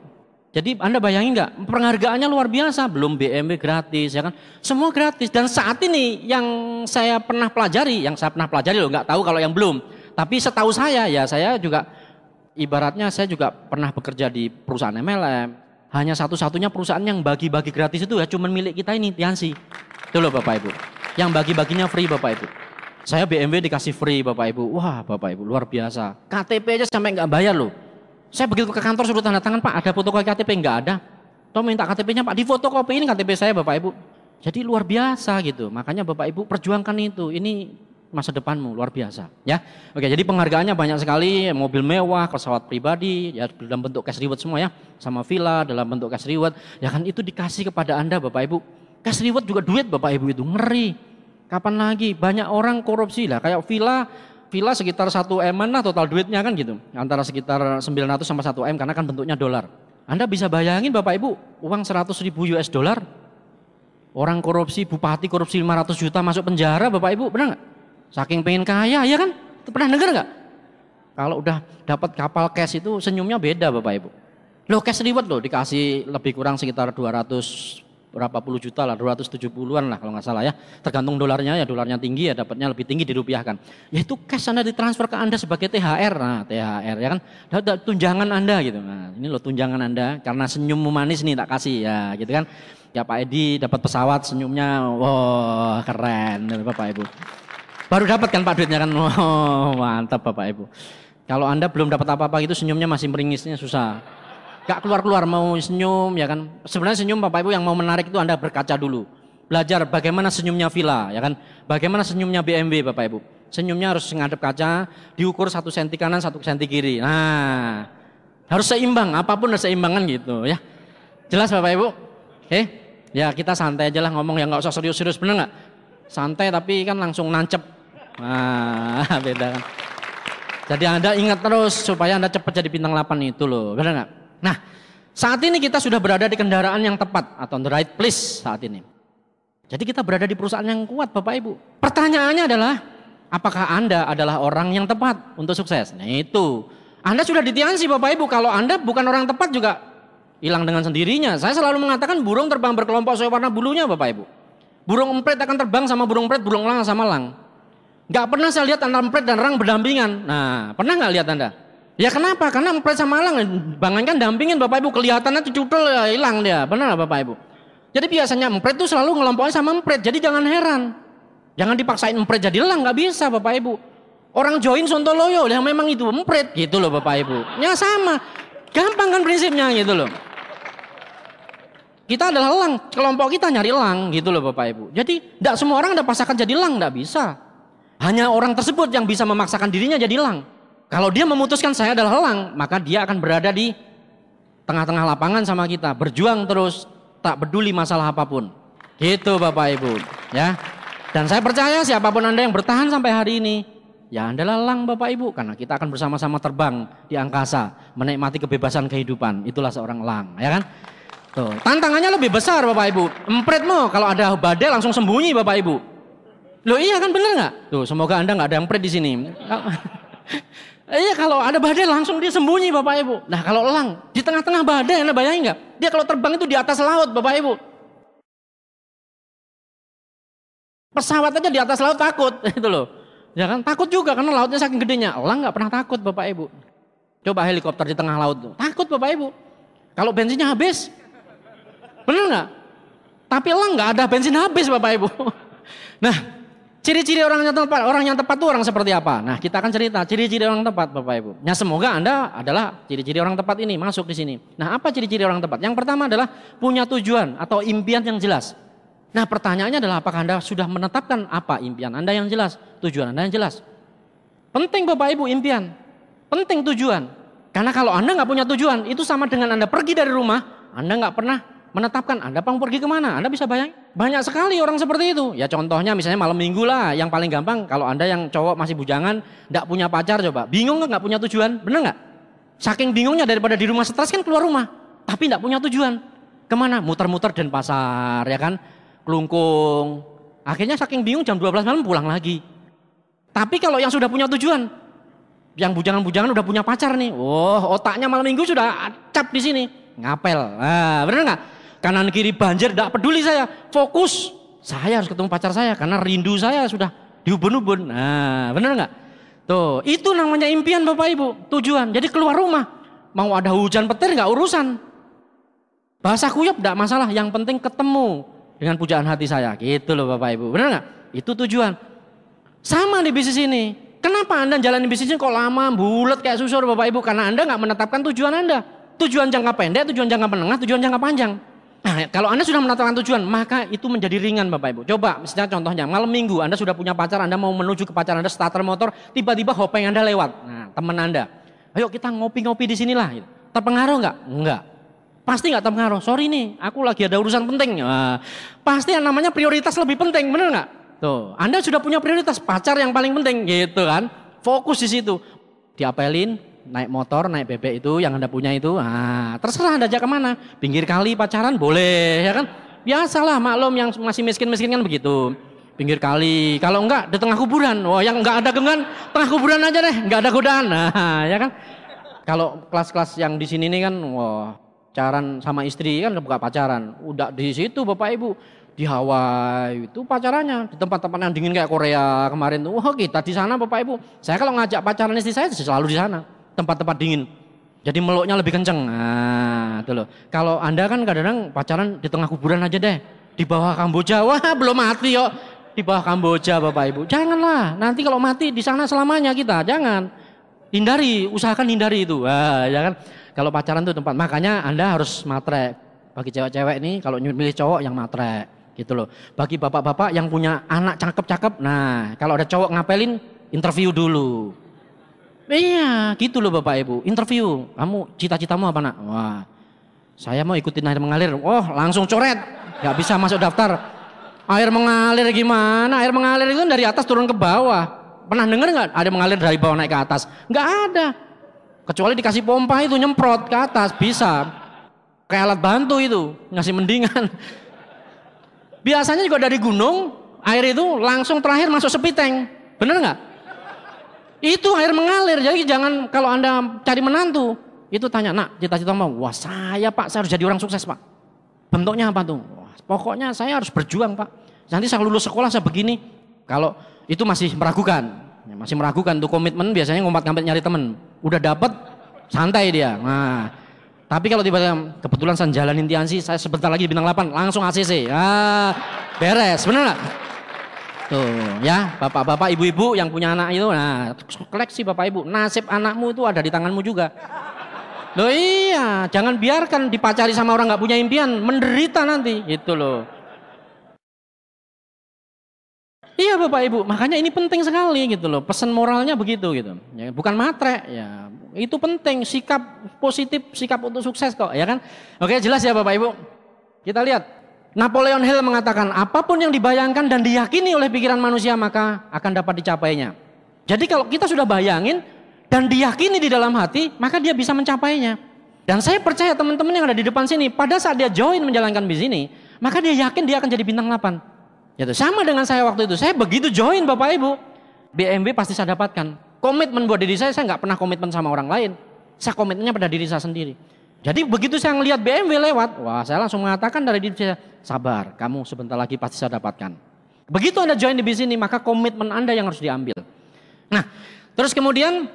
Jadi Anda bayangin nggak, penghargaannya luar biasa, belum BMW gratis ya kan, semua gratis. Dan saat ini yang saya pernah pelajari loh, nggak tahu kalau yang belum. Tapi setahu saya ya saya juga ibaratnya saya juga pernah bekerja di perusahaan MLM. Hanya satu-satunya perusahaan yang bagi-bagi gratis itu ya cuman milik kita ini, Tiansi. Itu loh Bapak Ibu. Yang bagi-baginya free Bapak Ibu. Saya BMW dikasih free Bapak Ibu. Wah Bapak Ibu luar biasa. KTP aja sampai nggak bayar loh. Saya begitu ke kantor suruh tanda tangan Pak, ada fotokopi KTP nggak ada. Toh minta KTP-nya Pak, di fotokopi ini KTP saya Bapak Ibu. Jadi luar biasa gitu. Makanya Bapak Ibu perjuangkan itu. Ini masa depanmu luar biasa ya. Oke, jadi penghargaannya banyak sekali, mobil mewah, pesawat pribadi ya dalam bentuk cash reward semua ya, sama villa dalam bentuk cash reward. Ya kan itu dikasih kepada Anda Bapak Ibu. Cash reward juga duit Bapak Ibu itu ngeri. Kapan lagi banyak orang korupsi lah kayak villa sekitar 1 M lah total duitnya kan gitu. Antara sekitar 900 sama 1 M karena kan bentuknya dolar. Anda bisa bayangin Bapak Ibu, uang 100.000 US dollar. Orang korupsi, bupati korupsi 500 juta masuk penjara Bapak Ibu, benar nggak? Saking pengen kaya ya kan? Pernah dengar nggak? Kalau udah dapat kapal cash itu senyumnya beda Bapak Ibu. Loh cash reward loh dikasih lebih kurang sekitar 200 berapa puluh juta lah, 270-an lah kalau nggak salah ya. Tergantung dolarnya ya, dolarnya tinggi ya dapatnya lebih tinggi dirupiahkan. Ya itu cash Anda ditransfer ke Anda sebagai THR. Nah THR ya kan, tunjangan Anda gitu. Nah ini loh tunjangan Anda karena senyummu manis nih tak kasih ya gitu kan. Ya Pak Edi dapat pesawat senyumnya, wow keren Bapak Ibu. Baru dapat kan Pak duitnya kan, wow mantap Bapak Ibu. Kalau Anda belum dapat apa-apa itu senyumnya masih meringusnya susah. Gak keluar-keluar mau senyum ya kan. Sebenarnya senyum Bapak Ibu yang mau menarik itu Anda berkaca dulu. Belajar bagaimana senyumnya villa ya kan. Bagaimana senyumnya BMW Bapak Ibu. Senyumnya harus ngadep kaca, diukur 1 senti kanan 1 senti kiri. Nah harus seimbang, apapun harus seimbangan gitu ya. Jelas Bapak Ibu? Oke? Ya kita santai aja lah ngomong ya gak usah serius-serius, bener gak? Santai tapi kan langsung nancep. Nah beda kan. Jadi Anda ingat terus supaya Anda cepat jadi bintang 8 itu loh, bener gak? Nah, saat ini kita sudah berada di kendaraan yang tepat atau the right place saat ini. Jadi kita berada di perusahaan yang kuat Bapak Ibu. Pertanyaannya adalah, apakah Anda adalah orang yang tepat untuk sukses? Nah itu, Anda sudah ditiansi Bapak Ibu, kalau Anda bukan orang tepat juga hilang dengan sendirinya. Saya selalu mengatakan burung terbang berkelompok sesuai warna bulunya Bapak Ibu. Burung emprit akan terbang sama burung emprit, burung elang sama elang. Gak pernah saya lihat antara emprit dan elang berdampingan. Nah, pernah gak lihat Anda? Ya kenapa? Karena empret sama elang, kan dampingin Bapak Ibu, kelihatannya cucul ya hilang dia, benar Bapak Ibu. Jadi biasanya empret itu selalu ngelompokin sama empret, jadi jangan heran. Jangan dipaksain empret jadi elang, nggak bisa Bapak Ibu. Orang join Sontoloyo, yang memang itu empret gitu loh Bapak Ibu. Ya sama, gampang kan prinsipnya gitu loh. Kita adalah elang, kelompok kita nyari elang gitu loh Bapak Ibu. Jadi tidak semua orang ada paksakan jadi elang, tidak bisa. Hanya orang tersebut yang bisa memaksakan dirinya jadi elang. Kalau dia memutuskan saya adalah elang, maka dia akan berada di tengah-tengah lapangan sama kita, berjuang terus, tak peduli masalah apapun. Gitu Bapak Ibu, ya. Dan saya percaya siapapun Anda yang bertahan sampai hari ini, ya Anda adalah elang Bapak Ibu, karena kita akan bersama-sama terbang di angkasa, menikmati kebebasan kehidupan. Itulah seorang elang, ya kan? Tuh, tantangannya lebih besar Bapak Ibu. Empretmu kalau ada badai langsung sembunyi Bapak Ibu. Loh iya kan bener nggak? Tuh semoga Anda nggak ada empret di sini. Iya kalau ada badai langsung dia sembunyi Bapak Ibu. Nah kalau elang di tengah-tengah badai Anda bayangin nggak? Dia kalau terbang itu di atas laut Bapak Ibu. Pesawat aja di atas laut takut itu loh. Ya kan takut juga karena lautnya saking gedenya. Elang nggak pernah takut Bapak Ibu. Coba helikopter di tengah laut tuh. Takut Bapak Ibu. Kalau bensinnya habis. Bener nggak? Tapi elang nggak ada bensin habis Bapak Ibu. Nah ciri-ciri orang yang tepat itu orang seperti apa? Nah kita akan cerita ciri-ciri orang tepat Bapak Ibu. Nah semoga Anda adalah ciri-ciri orang tepat ini masuk di sini. Nah apa ciri-ciri orang tepat? Yang pertama adalah punya tujuan atau impian yang jelas. Nah pertanyaannya adalah apakah Anda sudah menetapkan apa impian Anda yang jelas, tujuan Anda yang jelas. Penting Bapak Ibu impian, penting tujuan. Karena kalau Anda nggak punya tujuan itu sama dengan Anda pergi dari rumah, Anda nggak pernah menetapkan Anda mau pergi kemana. Anda bisa bayangin banyak sekali orang seperti itu. Ya contohnya misalnya malam minggu lah yang paling gampang. Kalau Anda yang cowok masih bujangan gak punya pacar coba. Bingung gak punya tujuan? Bener gak? Saking bingungnya daripada di rumah stres kan keluar rumah. Tapi gak punya tujuan. Kemana? Muter-muter Denpasar ya kan. kelungkung. Akhirnya saking bingung jam 12 malam pulang lagi. Tapi kalau yang sudah punya tujuan, yang bujangan-bujangan udah punya pacar nih, otaknya malam minggu sudah cap di sini, ngapel. Nah, bener nggak? Kanan kiri banjir, tidak peduli saya, fokus. Saya harus ketemu pacar saya karena rindu saya sudah diubun-ubun. Nah, bener nggak? Tuh, itu namanya impian Bapak Ibu, tujuan. Jadi keluar rumah, mau ada hujan petir nggak urusan. Bahasa kuyup tidak masalah, yang penting ketemu dengan pujaan hati saya. Gitu loh Bapak Ibu, bener nggak? Itu tujuan. Sama di bisnis ini. Kenapa Anda jalan di bisnis ini kok lama, bulat kayak susur Bapak Ibu? Karena Anda nggak menetapkan tujuan Anda. Tujuan jangka pendek, tujuan jangka menengah, tujuan jangka panjang. Nah, kalau Anda sudah menetapkan tujuan, maka itu menjadi ringan Bapak Ibu. Coba misalnya contohnya, malam minggu Anda sudah punya pacar, Anda mau menuju ke pacar Anda, starter motor, tiba-tiba hopeng Anda lewat. Nah, teman Anda, ayo kita ngopi-ngopi di sinilah. Terpengaruh nggak? Enggak. Pasti nggak terpengaruh. Sorry nih, aku lagi ada urusan penting. Nah, pasti yang namanya prioritas lebih penting, bener nggak? Tuh, Anda sudah punya prioritas pacar yang paling penting, gitu kan? Fokus di situ. Diapelin, naik motor, naik bebek itu yang Anda punya itu. Nah, terserah Anda ajak kemana. Pinggir kali pacaran boleh, ya kan? Biasalah maklum yang masih miskin-miskin kan begitu. Pinggir kali, kalau enggak di tengah kuburan. Wah, yang enggak ada gengan, tengah kuburan aja deh, enggak ada godaan. Nah, ya kan? Kalau kelas-kelas yang di sini nih kan, wah, pacaran sama istri kan buka pacaran. Udah di situ Bapak Ibu. Di Hawaii itu pacarannya di tempat-tempat yang dingin kayak Korea kemarin tuh. Wah, kita di sana Bapak Ibu. Saya kalau ngajak pacaran istri saya selalu di sana, tempat-tempat dingin. Jadi meluknya lebih kenceng. Nah, itu loh. Kalau Anda kan kadang-kadang pacaran di tengah kuburan aja deh. Di bawah Kamboja. Wah, belum mati yuk. Di bawah Kamboja Bapak Ibu. Janganlah. Nanti kalau mati di sana selamanya kita. Jangan. Hindari, usahakan hindari itu. Wah, ya kan. Kalau pacaran tuh tempat. Makanya Anda harus matre. Bagi cewek-cewek ini kalau milih cowok yang matre. Gitu loh. Bagi bapak-bapak yang punya anak cakep-cakep, nah kalau ada cowok ngapelin, interview dulu. Iya, gitu loh Bapak Ibu, interview. Kamu cita-citamu apa nak? Wah, saya mau ikutin air mengalir. Oh, langsung coret, nggak bisa masuk daftar. Air mengalir gimana? Air mengalir itu dari atas turun ke bawah. Pernah dengar nggak? Ada mengalir dari bawah naik ke atas? Nggak ada. Kecuali dikasih pompa itu nyemprot ke atas bisa. Kayak alat bantu itu, ngasih mendingan. Biasanya juga dari gunung, air itu langsung terakhir masuk sepiteng. Bener nggak? Itu air mengalir, jadi jangan kalau Anda cari menantu, itu tanya, nak cita-cita mau, wah saya Pak, saya harus jadi orang sukses Pak. Bentuknya apa tuh? Wah, pokoknya saya harus berjuang Pak. Nanti saya lulus sekolah saya begini. Kalau itu masih meragukan, tuh komitmen biasanya ngompat-ngampet nyari temen. Udah dapet, santai dia. Nah. Tapi kalau tiba-tiba kebetulan saya jalanin Tiansi, saya sebentar lagi bintang 8, langsung ACC. Ah, beres, bener nggak? Tuh ya, bapak-bapak, ibu-ibu yang punya anak itu, nah koleksi Bapak Ibu, nasib anakmu itu ada di tanganmu juga. Loh iya, jangan biarkan dipacari sama orang nggak punya impian, menderita nanti, gitu loh. Iya Bapak Ibu, makanya ini penting sekali gitu loh, pesan moralnya begitu gitu. Ya, bukan matre, ya itu penting, sikap positif, sikap untuk sukses kok, ya kan? Oke, jelas ya Bapak Ibu. Kita lihat, Napoleon Hill mengatakan, apapun yang dibayangkan dan diyakini oleh pikiran manusia maka akan dapat dicapainya. Jadi kalau kita sudah bayangin dan diyakini di dalam hati, maka dia bisa mencapainya. Dan saya percaya teman-teman yang ada di depan sini, pada saat dia join menjalankan bisnis ini, maka dia yakin dia akan jadi bintang 8. Gitu. Sama dengan saya waktu itu, saya begitu join Bapak Ibu, BMW pasti saya dapatkan. Komitmen buat diri saya nggak pernah komitmen sama orang lain. Saya komitmennya pada diri saya sendiri. Jadi begitu saya ngelihat BMW lewat, wah saya langsung mengatakan dari diri saya, sabar, kamu sebentar lagi pasti saya dapatkan. Begitu Anda join di bisnis ini, maka komitmen Anda yang harus diambil. Nah, terus kemudian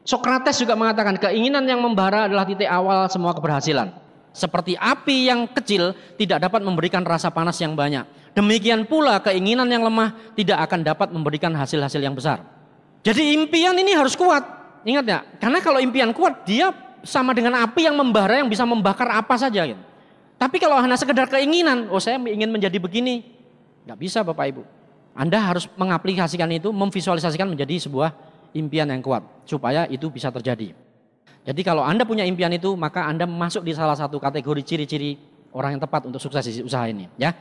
Socrates juga mengatakan, keinginan yang membara adalah titik awal semua keberhasilan. Seperti api yang kecil tidak dapat memberikan rasa panas yang banyak. Demikian pula keinginan yang lemah tidak akan dapat memberikan hasil-hasil yang besar. Jadi impian ini harus kuat. Ingat ya, karena kalau impian kuat dia sama dengan api yang membara yang bisa membakar apa saja gitu. Tapi kalau hanya sekedar keinginan, oh saya ingin menjadi begini, nggak bisa Bapak Ibu. Anda harus mengaplikasikan itu, memvisualisasikan menjadi sebuah impian yang kuat supaya itu bisa terjadi. Jadi kalau Anda punya impian itu, maka Anda masuk di salah satu kategori ciri-ciri orang yang tepat untuk sukses di usaha ini, ya.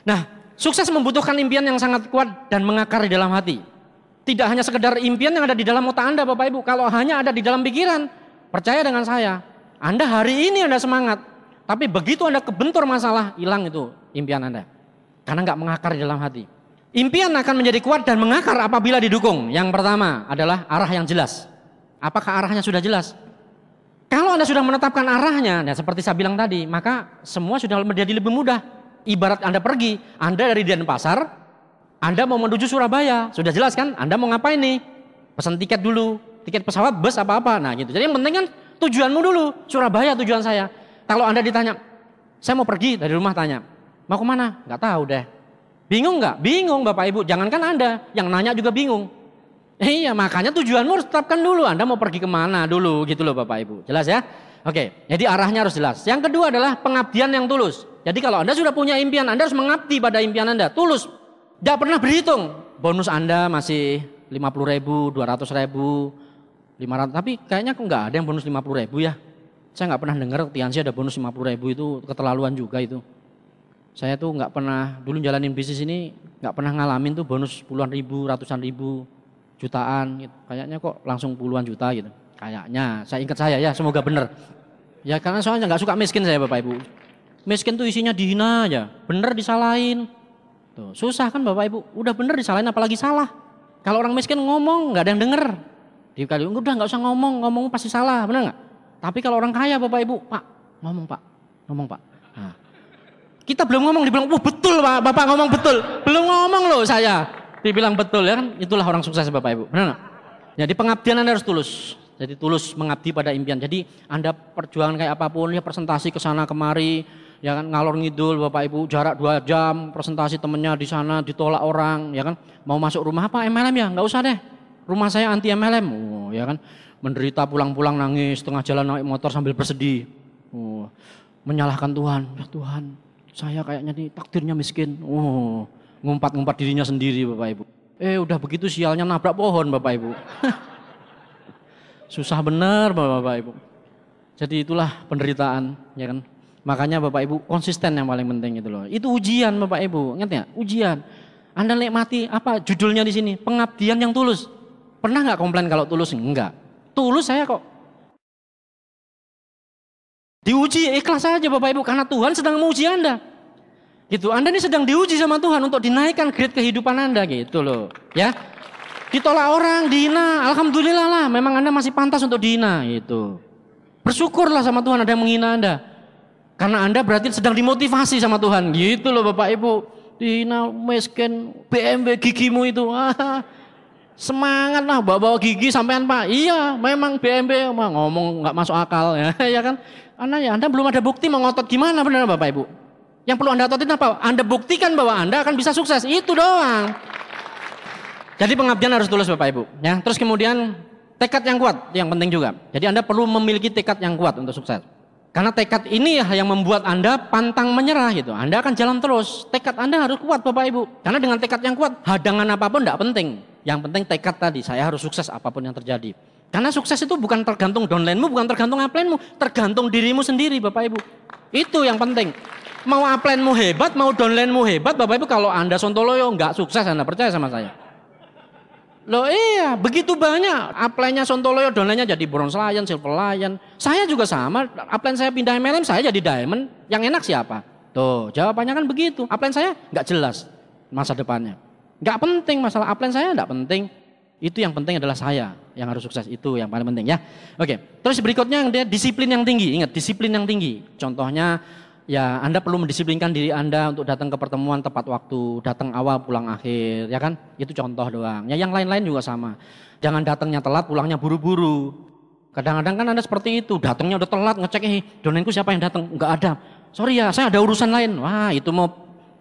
Nah, sukses membutuhkan impian yang sangat kuat dan mengakar di dalam hati. Tidak hanya sekedar impian yang ada di dalam otak Anda Bapak Ibu. Kalau hanya ada di dalam pikiran, percaya dengan saya, Anda hari ini Anda semangat. Tapi begitu Anda kebentur masalah, hilang itu impian Anda. Karena nggak mengakar di dalam hati. Impian akan menjadi kuat dan mengakar apabila didukung. Yang pertama adalah arah yang jelas. Apakah arahnya sudah jelas? Kalau Anda sudah menetapkan arahnya, nah seperti saya bilang tadi, maka semua sudah menjadi lebih mudah. Ibarat Anda pergi, Anda dari Denpasar, Anda mau menuju Surabaya, sudah jelas kan? Anda mau ngapain nih? Pesan tiket dulu, tiket pesawat, bus, apa-apa. Nah gitu. Jadi yang penting kan tujuanmu dulu, Surabaya tujuan saya. Kalau Anda ditanya, saya mau pergi dari rumah, tanya, mau kemana? Nggak tahu deh. Bingung nggak? Bingung Bapak Ibu. Jangankan Anda, yang nanya juga bingung. Iya, makanya tujuanmu harus tetapkan dulu. Anda mau pergi kemana dulu, gitu loh Bapak Ibu. Jelas ya? Oke, jadi arahnya harus jelas. Yang kedua adalah pengabdian yang tulus. Jadi kalau Anda sudah punya impian, Anda harus mengabdi pada impian Anda. Tulus. Tidak pernah berhitung. Bonus Anda masih 50.000, 200.000, 500. Tapi kayaknya kok nggak ada yang bonus 50.000 ya. Saya nggak pernah dengar Tiansi ada bonus 50.000, itu keterlaluan juga itu. Saya tuh nggak pernah, dulu jalanin bisnis ini nggak pernah ngalamin tuh bonus puluhan ribu, ratusan ribu, jutaan gitu. Kayaknya kok langsung puluhan juta gitu. Kayaknya, saya ingat saya ya, semoga benar. Ya karena soalnya nggak suka miskin saya Bapak Ibu. Miskin tuh isinya dihina aja, bener disalahin. Tuh, susah kan Bapak Ibu, udah bener disalahin apalagi salah. Kalau orang miskin ngomong nggak ada yang denger. Dikali udah nggak usah ngomong pasti salah, bener nggak? Tapi kalau orang kaya Bapak Ibu, Pak, ngomong Pak. Nah, kita belum ngomong dibilang, wah betul Pak, Bapak ngomong betul. Belum ngomong loh saya, dibilang betul ya kan, itulah orang sukses Bapak Ibu, benar nggak? Jadi pengabdian Anda harus tulus, jadi tulus mengabdi pada impian. Jadi Anda perjuangan kayak apapun, ya presentasi ke sana kemari, ya kan ngalor ngidul Bapak Ibu, jarak 2 jam, presentasi temennya di sana ditolak orang, ya kan, mau masuk rumah apa MLM ya, nggak usah deh, rumah saya anti MLM, oh, ya kan, menderita pulang-pulang nangis, tengah jalan naik motor sambil bersedih, oh, menyalahkan Tuhan, ya Tuhan. Saya kayaknya nih takdirnya miskin. Oh, ngumpat-ngumpat dirinya sendiri Bapak Ibu. Udah begitu sialnya nabrak pohon Bapak Ibu. Susah bener Bapak Ibu. Jadi itulah penderitaan, ya kan. Makanya Bapak Ibu konsisten yang paling penting itu loh. Itu ujian Bapak Ibu, ingat ya? Ujian. Anda nikmati apa judulnya di sini? Pengabdian yang tulus. Pernah nggak komplain kalau tulus? Enggak. Tulus saya kok. Diuji ikhlas saja Bapak Ibu karena Tuhan sedang menguji Anda. Gitu. Anda ini sedang diuji sama Tuhan untuk dinaikkan grade kehidupan Anda gitu loh. Ya. Ditolak orang, dihina, alhamdulillah lah, memang Anda masih pantas untuk dihina gitu. Bersyukurlah sama Tuhan ada yang menghina Anda. Karena Anda berarti sedang dimotivasi sama Tuhan gitu loh Bapak Ibu. Dihina, miskin, BMW gigimu itu. Semangat lah bawa gigi sampean Pak. Iya, memang BMW ngomong nggak masuk akal ya, ya kan? Anda belum ada bukti mau ngotot gimana benar Bapak Ibu? Yang perlu Anda ototin apa? Anda buktikan bahwa Anda akan bisa sukses. Itu doang. Jadi pengabdian harus tulus Bapak Ibu. Ya, terus kemudian tekad yang kuat, yang penting juga. Jadi Anda perlu memiliki tekad yang kuat untuk sukses. Karena tekad ini yang membuat Anda pantang menyerah gitu. Anda akan jalan terus. Tekad Anda harus kuat Bapak Ibu. Karena dengan tekad yang kuat, hadangan apapun tidak penting. Yang penting tekad tadi, saya harus sukses apapun yang terjadi. Karena sukses itu bukan tergantung downline-mu, bukan tergantung upline-mu, tergantung dirimu sendiri Bapak Ibu. Itu yang penting. Mau upline-mu hebat, mau downline-mu hebat, Bapak Ibu kalau Anda sontoloyo nggak sukses, Anda percaya sama saya. Loh iya, begitu banyak upline-nya sontoloyo, downline-nya jadi bronze lion, silver lion. Saya juga sama, upline saya pindah MLM, saya jadi diamond. Yang enak siapa? Tuh, jawabannya kan begitu. Upline saya nggak jelas masa depannya. Nggak penting masalah upline saya, nggak penting. Itu yang penting adalah saya yang harus sukses, itu yang paling penting ya. Oke, terus berikutnya yang dia disiplin yang tinggi. Ingat, disiplin yang tinggi. Contohnya ya Anda perlu mendisiplinkan diri Anda untuk datang ke pertemuan tepat waktu, datang awal pulang akhir, ya kan? Itu contoh doang. Ya yang lain-lain juga sama. Jangan datangnya telat, pulangnya buru-buru. Kadang-kadang kan Anda seperti itu, datangnya udah telat, ngecek donainku siapa yang datang? Enggak ada. Sorry ya, saya ada urusan lain. Wah, itu mau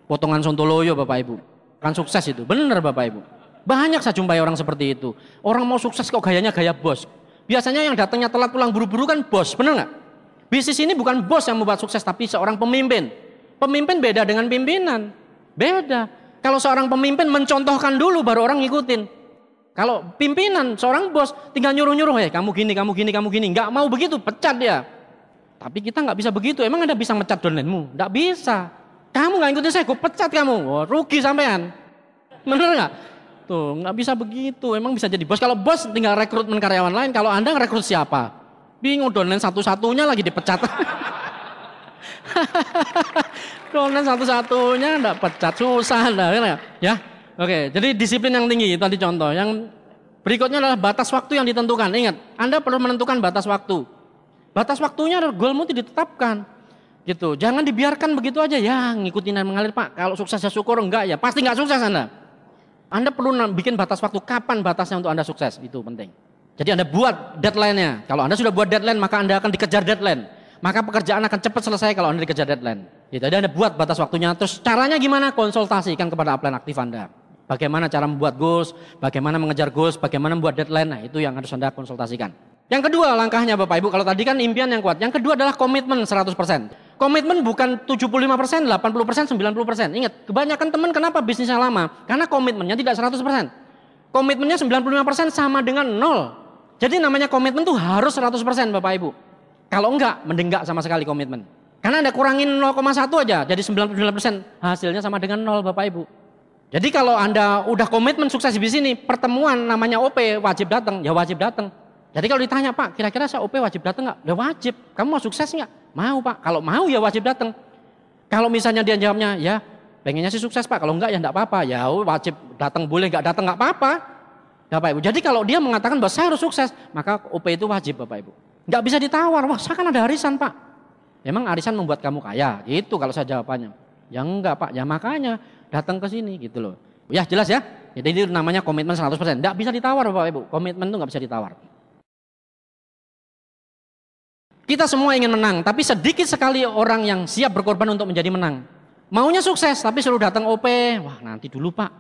potongan sontoloyo Bapak Ibu. Kan sukses itu, bener Bapak Ibu. Banyak saya jumpai orang seperti itu. Orang mau sukses kok gayanya gaya bos. Biasanya yang datangnya telat pulang buru-buru kan bos, bener nggak? Bisnis ini bukan bos yang membuat sukses, tapi seorang pemimpin. Pemimpin beda dengan pimpinan. Beda. Kalau seorang pemimpin mencontohkan dulu baru orang ngikutin. Kalau pimpinan, seorang bos tinggal nyuruh-nyuruh, kamu gini, kamu gini, kamu gini. Nggak mau begitu, pecat dia. Tapi kita nggak bisa begitu. Emang Anda bisa mecat downline-mu? Nggak bisa. Kamu nggak ikutin saya, gue pecat kamu. Oh, rugi sampean. Bener nggak? Tuh, nggak bisa begitu. Emang bisa jadi bos. Kalau bos tinggal rekrutmen karyawan lain. Kalau Anda ngerekrut siapa? Bingung, downline satu-satunya lagi dipecat. Downline satu-satunya enggak pecat, susah Anda ya. Oke, jadi disiplin yang tinggi tadi contoh. Yang berikutnya adalah batas waktu yang ditentukan. Ingat, Anda perlu menentukan batas waktu. Batas waktunya goalmu ditetapkan. Gitu. Jangan dibiarkan begitu aja ya, ngikutin dan mengalir, Pak. Kalau sukses ya syukur, enggak ya pasti enggak sukses Anda. Anda perlu bikin batas waktu, kapan batasnya untuk Anda sukses, itu penting. Jadi Anda buat deadline-nya. Kalau Anda sudah buat deadline, maka Anda akan dikejar deadline. Maka pekerjaan akan cepat selesai kalau Anda dikejar deadline. Gitu. Jadi Anda buat batas waktunya. Terus caranya gimana? Konsultasikan kepada upline aktif Anda. Bagaimana cara membuat goals, bagaimana mengejar goals, bagaimana membuat deadline. Nah, itu yang harus Anda konsultasikan. Yang kedua langkahnya Bapak Ibu, kalau tadi kan impian yang kuat. Yang kedua adalah komitmen 100%. Komitmen bukan 75%, 80%, 90%. Ingat, kebanyakan teman kenapa bisnisnya lama? Karena komitmennya tidak 100%. Komitmennya 95% sama dengan 0. Jadi namanya komitmen tuh harus 100% Bapak Ibu. Kalau enggak, mending enggak sama sekali komitmen. Karena Anda kurangin 0,1 aja, jadi 99%. Hasilnya sama dengan 0 Bapak Ibu. Jadi kalau Anda udah komitmen sukses di sini, pertemuan namanya OP wajib datang, ya wajib datang. Jadi kalau ditanya, Pak, kira-kira saya OP wajib datang nggak? Ya wajib. Kamu mau sukses nggak? Mau, Pak. Kalau mau ya wajib datang. Kalau misalnya dia jawabnya, ya pengennya sih sukses, Pak. Kalau enggak ya enggak apa-apa. Ya wajib datang, boleh nggak datang nggak apa-apa. Bapak Ibu. Jadi kalau dia mengatakan bahwa saya harus sukses, maka OP itu wajib Bapak Ibu. Nggak bisa ditawar. Wah, saya kan ada arisan, Pak. Emang arisan membuat kamu kaya? Gitu kalau saya jawabannya. Ya enggak, Pak. Ya makanya datang ke sini gitu loh. Ya jelas ya. Jadi itu namanya komitmen 100%. Nggak bisa ditawar Bapak Ibu. Komitmen itu nggak bisa ditawar. Kita semua ingin menang, tapi sedikit sekali orang yang siap berkorban untuk menjadi menang. Maunya sukses, tapi suruh datang OP. Wah nanti dulu Pak,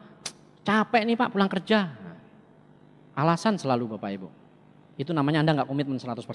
capek nih Pak pulang kerja. Alasan selalu Bapak Ibu. Itu namanya Anda nggak komitmen 100%.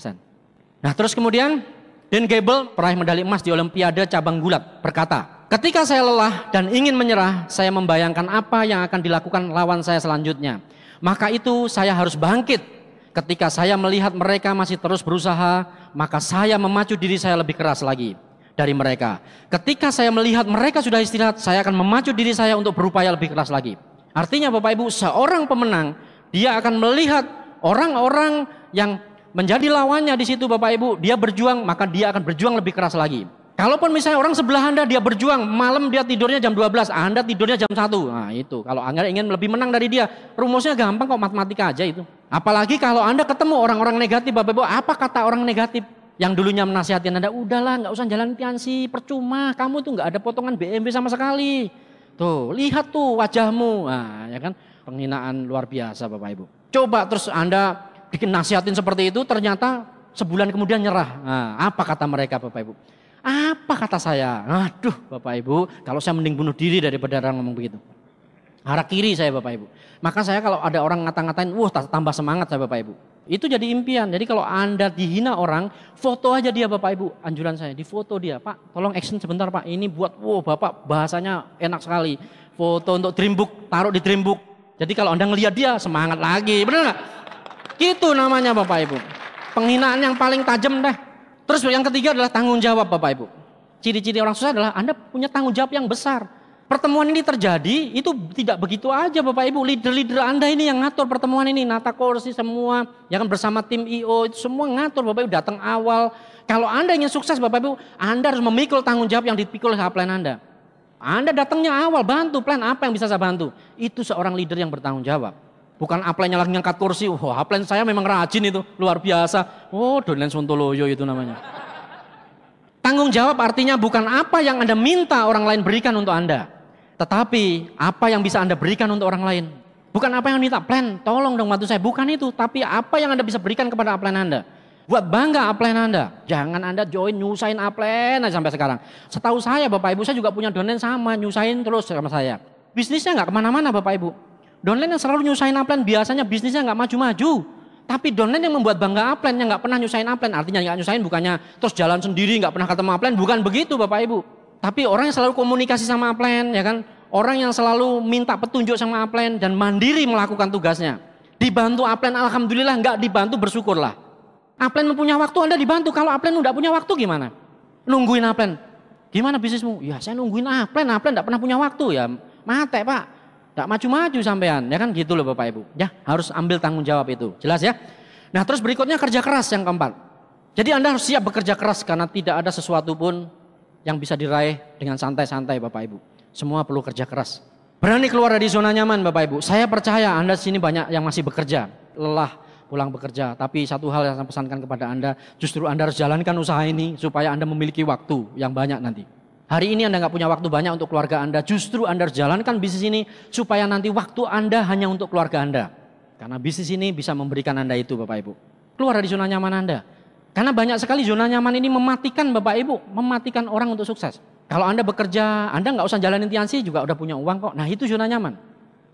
Nah terus kemudian, Dan Gable, peraih medali emas di Olimpiade cabang gulat, berkata, ketika saya lelah dan ingin menyerah, saya membayangkan apa yang akan dilakukan lawan saya selanjutnya. Maka itu saya harus bangkit. Ketika saya melihat mereka masih terus berusaha, maka saya memacu diri saya lebih keras lagi dari mereka. Ketika saya melihat mereka sudah istirahat, saya akan memacu diri saya untuk berupaya lebih keras lagi. Artinya Bapak Ibu, seorang pemenang, dia akan melihat orang-orang yang menjadi lawannya di situ Bapak Ibu, dia berjuang, maka dia akan berjuang lebih keras lagi. Kalaupun misalnya orang sebelah Anda dia berjuang, malam dia tidurnya jam 12, Anda tidurnya jam 1. Nah itu, kalau Anda ingin lebih menang dari dia, rumusnya gampang kok, matematika aja itu. Apalagi kalau Anda ketemu orang-orang negatif Bapak Ibu, apa kata orang negatif? Yang dulunya menasihatin Anda, udahlah nggak usah jalan piansi, percuma, kamu tuh nggak ada potongan BMB sama sekali. Tuh, lihat tuh wajahmu. Nah ya kan, penghinaan luar biasa Bapak Ibu. Coba terus Anda bikin nasihatin seperti itu, ternyata sebulan kemudian nyerah. Nah, apa kata mereka Bapak Ibu? Apa kata saya? Aduh Bapak Ibu, kalau saya mending bunuh diri daripada orang ngomong begitu. Arah kiri saya Bapak Ibu. Maka saya kalau ada orang ngata-ngatain, wah tambah semangat saya Bapak Ibu. Itu jadi impian. Jadi kalau Anda dihina orang, foto aja dia Bapak Ibu. Anjuran saya, difoto dia. Pak, tolong action sebentar Pak. Ini buat, wow Bapak bahasanya enak sekali. Foto untuk Dreambook, taruh di Dreambook. Jadi kalau Anda ngelihat dia, semangat lagi. Benar nggak? Gitu namanya Bapak Ibu. Penghinaan yang paling tajam deh. Terus yang ketiga adalah tanggung jawab Bapak Ibu. Ciri-ciri orang sukses adalah Anda punya tanggung jawab yang besar. Pertemuan ini terjadi, itu tidak begitu aja Bapak Ibu. Leader-leader Anda ini yang ngatur pertemuan ini. Nata kursi semua, ya kan bersama tim IO, itu semua ngatur Bapak Ibu, datang awal. Kalau Anda ingin sukses Bapak Ibu, Anda harus memikul tanggung jawab yang dipikul oleh upline Anda. Anda datangnya awal, bantu plan apa yang bisa saya bantu. Itu seorang leader yang bertanggung jawab. Bukan upline-nya lagi ngangkat kursi, wah upline saya memang rajin itu, luar biasa. Oh, Downline Sontoloyo itu namanya. Tanggung jawab artinya bukan apa yang Anda minta orang lain berikan untuk Anda. Tetapi apa yang bisa Anda berikan untuk orang lain. Bukan apa yang minta, plan, tolong dong bantu saya. Bukan itu, tapi apa yang Anda bisa berikan kepada upline Anda. Buat bangga upline Anda. Jangan Anda join nyusahin upline aja sampai sekarang. Setahu saya Bapak Ibu, saya juga punya downline sama, nyusahin terus sama saya. Bisnisnya nggak kemana-mana Bapak Ibu. Downline yang selalu nyusahin upline biasanya bisnisnya nggak maju-maju. Tapi downline yang membuat bangga upline, yang nggak pernah nyusahin upline, artinya nggak nyusahin bukannya terus jalan sendiri nggak pernah ketemu upline, bukan begitu Bapak Ibu. Tapi orang yang selalu komunikasi sama upline, ya kan, orang yang selalu minta petunjuk sama upline dan mandiri melakukan tugasnya. Dibantu upline, alhamdulillah, nggak dibantu bersyukurlah. Upline punya waktu, Anda dibantu. Kalau upline nggak punya waktu gimana? Nungguin upline. Gimana bisnismu? Ya saya nungguin upline nggak pernah punya waktu ya. Mate Pak. Gak maju-maju sampean, ya kan gitu loh Bapak Ibu. Ya harus ambil tanggung jawab itu, jelas ya. Nah terus berikutnya kerja keras yang keempat. Jadi Anda harus siap bekerja keras karena tidak ada sesuatu pun yang bisa diraih dengan santai-santai Bapak Ibu. Semua perlu kerja keras. Berani keluar dari zona nyaman Bapak Ibu. Saya percaya Anda di sini banyak yang masih bekerja, lelah pulang bekerja. Tapi satu hal yang saya pesankan kepada Anda, justru Anda harus jalankan usaha ini supaya Anda memiliki waktu yang banyak nanti. Hari ini Anda nggak punya waktu banyak untuk keluarga Anda, justru Anda harus jalankan bisnis ini supaya nanti waktu Anda hanya untuk keluarga Anda. Karena bisnis ini bisa memberikan Anda itu Bapak Ibu. Keluar dari zona nyaman Anda. Karena banyak sekali zona nyaman ini mematikan Bapak Ibu, mematikan orang untuk sukses. Kalau Anda bekerja, Anda nggak usah jalanin tiansi juga udah punya uang kok. Nah itu zona nyaman.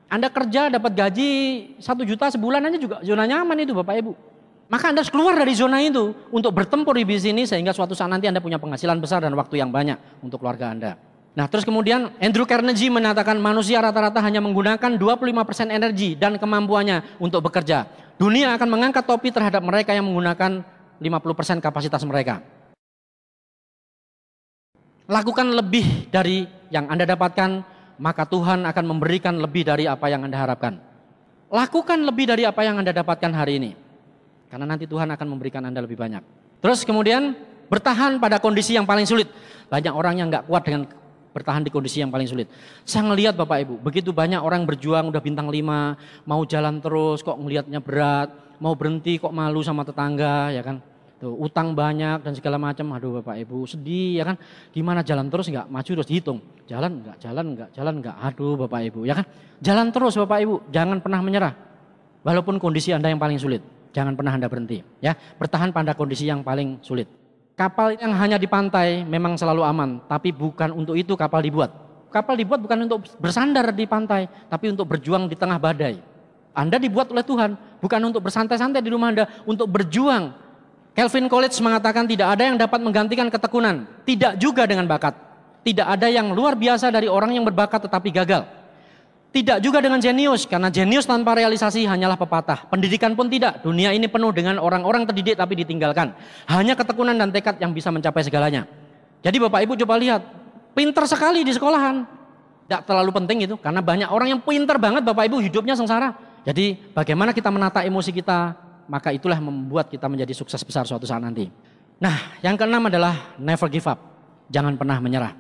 Anda kerja dapat gaji 1 juta sebulan aja juga zona nyaman itu Bapak Ibu. Maka Anda harus keluar dari zona itu untuk bertempur di bisnis ini sehingga suatu saat nanti Anda punya penghasilan besar dan waktu yang banyak untuk keluarga Anda. Nah terus kemudian Andrew Carnegie mengatakan manusia rata-rata hanya menggunakan 25% energi dan kemampuannya untuk bekerja. Dunia akan mengangkat topi terhadap mereka yang menggunakan 50% kapasitas mereka. Lakukan lebih dari yang Anda dapatkan, maka Tuhan akan memberikan lebih dari apa yang Anda harapkan. Lakukan lebih dari apa yang Anda dapatkan hari ini. Karena nanti Tuhan akan memberikan Anda lebih banyak. Terus kemudian bertahan pada kondisi yang paling sulit. Banyak orang yang gak kuat dengan bertahan di kondisi yang paling sulit. Saya ngelihat Bapak Ibu, begitu banyak orang berjuang udah bintang 5, mau jalan terus kok ngelihatnya berat, mau berhenti kok malu sama tetangga, ya kan? Tuh, utang banyak dan segala macam. Aduh Bapak Ibu sedih ya kan. Gimana jalan terus nggak maju terus dihitung. Jalan nggak. Aduh Bapak Ibu ya kan. Jalan terus Bapak Ibu. Jangan pernah menyerah. Walaupun kondisi Anda yang paling sulit. Jangan pernah Anda berhenti. Ya, bertahan pada kondisi yang paling sulit. Kapal yang hanya di pantai memang selalu aman. Tapi bukan untuk itu kapal dibuat. Kapal dibuat bukan untuk bersandar di pantai. Tapi untuk berjuang di tengah badai. Anda dibuat oleh Tuhan. Bukan untuk bersantai-santai di rumah Anda. Untuk berjuang. Calvin Coolidge mengatakan tidak ada yang dapat menggantikan ketekunan, tidak juga dengan bakat. Tidak ada yang luar biasa dari orang yang berbakat tetapi gagal. Tidak juga dengan jenius, karena jenius tanpa realisasi hanyalah pepatah. Pendidikan pun tidak, dunia ini penuh dengan orang-orang terdidik tapi ditinggalkan. Hanya ketekunan dan tekad yang bisa mencapai segalanya. Jadi Bapak Ibu coba lihat, pinter sekali di sekolahan. Tidak terlalu penting itu, karena banyak orang yang pinter banget Bapak Ibu hidupnya sengsara. Jadi bagaimana kita menata emosi kita, maka itulah membuat kita menjadi sukses besar suatu saat nanti. Nah, yang keenam adalah never give up. Jangan pernah menyerah.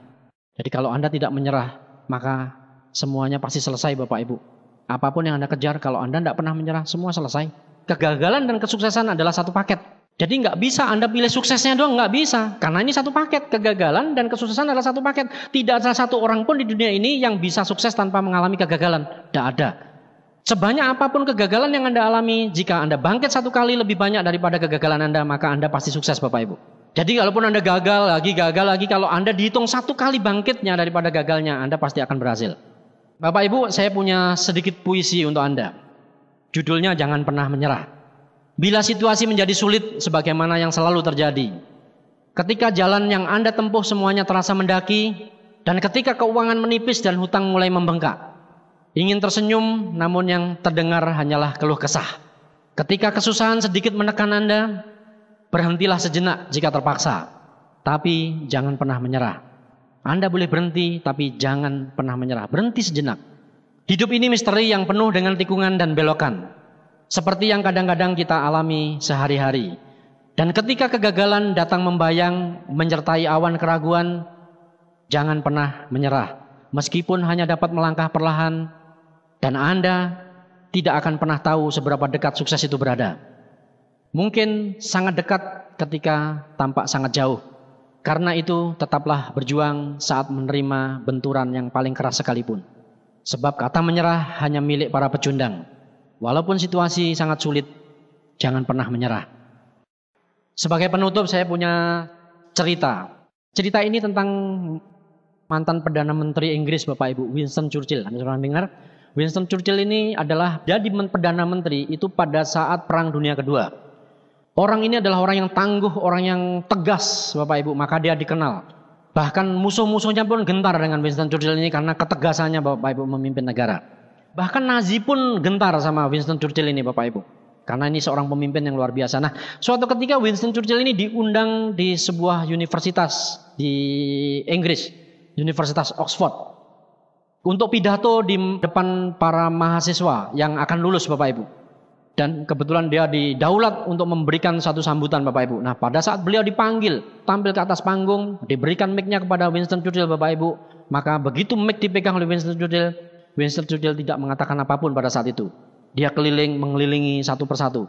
Jadi kalau Anda tidak menyerah, maka semuanya pasti selesai Bapak Ibu. Apapun yang Anda kejar, kalau Anda tidak pernah menyerah, semua selesai. Kegagalan dan kesuksesan adalah satu paket. Jadi nggak bisa Anda pilih suksesnya doang, nggak bisa. Karena ini satu paket, kegagalan dan kesuksesan adalah satu paket. Tidak ada satu orang pun di dunia ini yang bisa sukses tanpa mengalami kegagalan. Tidak ada. Sebanyak apapun kegagalan yang Anda alami, jika Anda bangkit satu kali lebih banyak daripada kegagalan Anda, maka Anda pasti sukses Bapak Ibu. Jadi kalaupun Anda gagal lagi, kalau Anda dihitung satu kali bangkitnya daripada gagalnya, Anda pasti akan berhasil. Bapak Ibu, saya punya sedikit puisi untuk Anda. Judulnya Jangan Pernah Menyerah. Bila situasi menjadi sulit sebagaimana yang selalu terjadi, ketika jalan yang Anda tempuh semuanya terasa mendaki, dan ketika keuangan menipis dan hutang mulai membengkak, ingin tersenyum, namun yang terdengar hanyalah keluh kesah. Ketika kesusahan sedikit menekan Anda, berhentilah sejenak jika terpaksa. Tapi jangan pernah menyerah. Anda boleh berhenti, tapi jangan pernah menyerah. Berhenti sejenak. Hidup ini misteri yang penuh dengan tikungan dan belokan. Seperti yang kadang-kadang kita alami sehari-hari. Dan ketika kegagalan datang membayang, menyertai awan keraguan, jangan pernah menyerah. Meskipun hanya dapat melangkah perlahan, dan Anda tidak akan pernah tahu seberapa dekat sukses itu berada. Mungkin sangat dekat ketika tampak sangat jauh. Karena itu tetaplah berjuang saat menerima benturan yang paling keras sekalipun. Sebab kata menyerah hanya milik para pecundang. Walaupun situasi sangat sulit, jangan pernah menyerah. Sebagai penutup saya punya cerita. Cerita ini tentang mantan Perdana Menteri Inggris Bapak Ibu, Winston Churchill. Anda pernah dengar? Winston Churchill ini adalah jadi Perdana Menteri itu pada saat Perang Dunia Kedua. Orang ini adalah orang yang tangguh, orang yang tegas Bapak Ibu, maka dia dikenal. Bahkan musuh-musuhnya pun gentar dengan Winston Churchill ini karena ketegasannya Bapak Ibu memimpin negara. Bahkan Nazi pun gentar sama Winston Churchill ini Bapak Ibu. Karena ini seorang pemimpin yang luar biasa. Nah, suatu ketika Winston Churchill ini diundang di sebuah universitas di Inggris, Universitas Oxford. Untuk pidato di depan para mahasiswa yang akan lulus Bapak Ibu. Dan kebetulan dia didaulat untuk memberikan satu sambutan Bapak Ibu. Nah pada saat beliau dipanggil, tampil ke atas panggung, diberikan mic-nya kepada Winston Churchill Bapak Ibu. Maka begitu mic dipegang oleh Winston Churchill tidak mengatakan apapun pada saat itu. Dia mengelilingi satu persatu.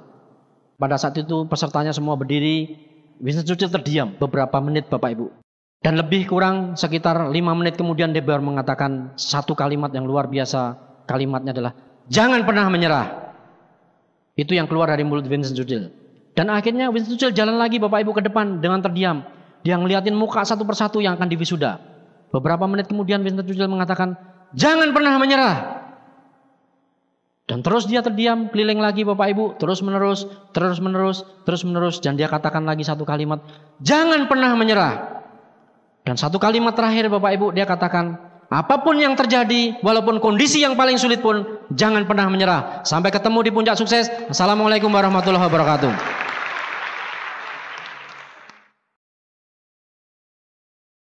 Pada saat itu pesertanya semua berdiri, Winston Churchill terdiam beberapa menit Bapak Ibu. Dan lebih kurang sekitar 5 menit kemudian dia baru mengatakan satu kalimat yang luar biasa. Kalimatnya adalah, jangan pernah menyerah. Itu yang keluar dari mulut Winston Churchill. Dan akhirnya Winston Churchill jalan lagi Bapak Ibu ke depan dengan terdiam. Dia ngeliatin muka satu persatu yang akan diwisuda. Beberapa menit kemudian Winston Churchill mengatakan, jangan pernah menyerah. Dan terus dia terdiam, keliling lagi Bapak Ibu, terus menerus. Dan dia katakan lagi satu kalimat, jangan pernah menyerah. Dan satu kalimat terakhir Bapak Ibu, dia katakan, apapun yang terjadi, walaupun kondisi yang paling sulit pun, jangan pernah menyerah. Sampai ketemu di puncak sukses. Assalamualaikum warahmatullahi wabarakatuh.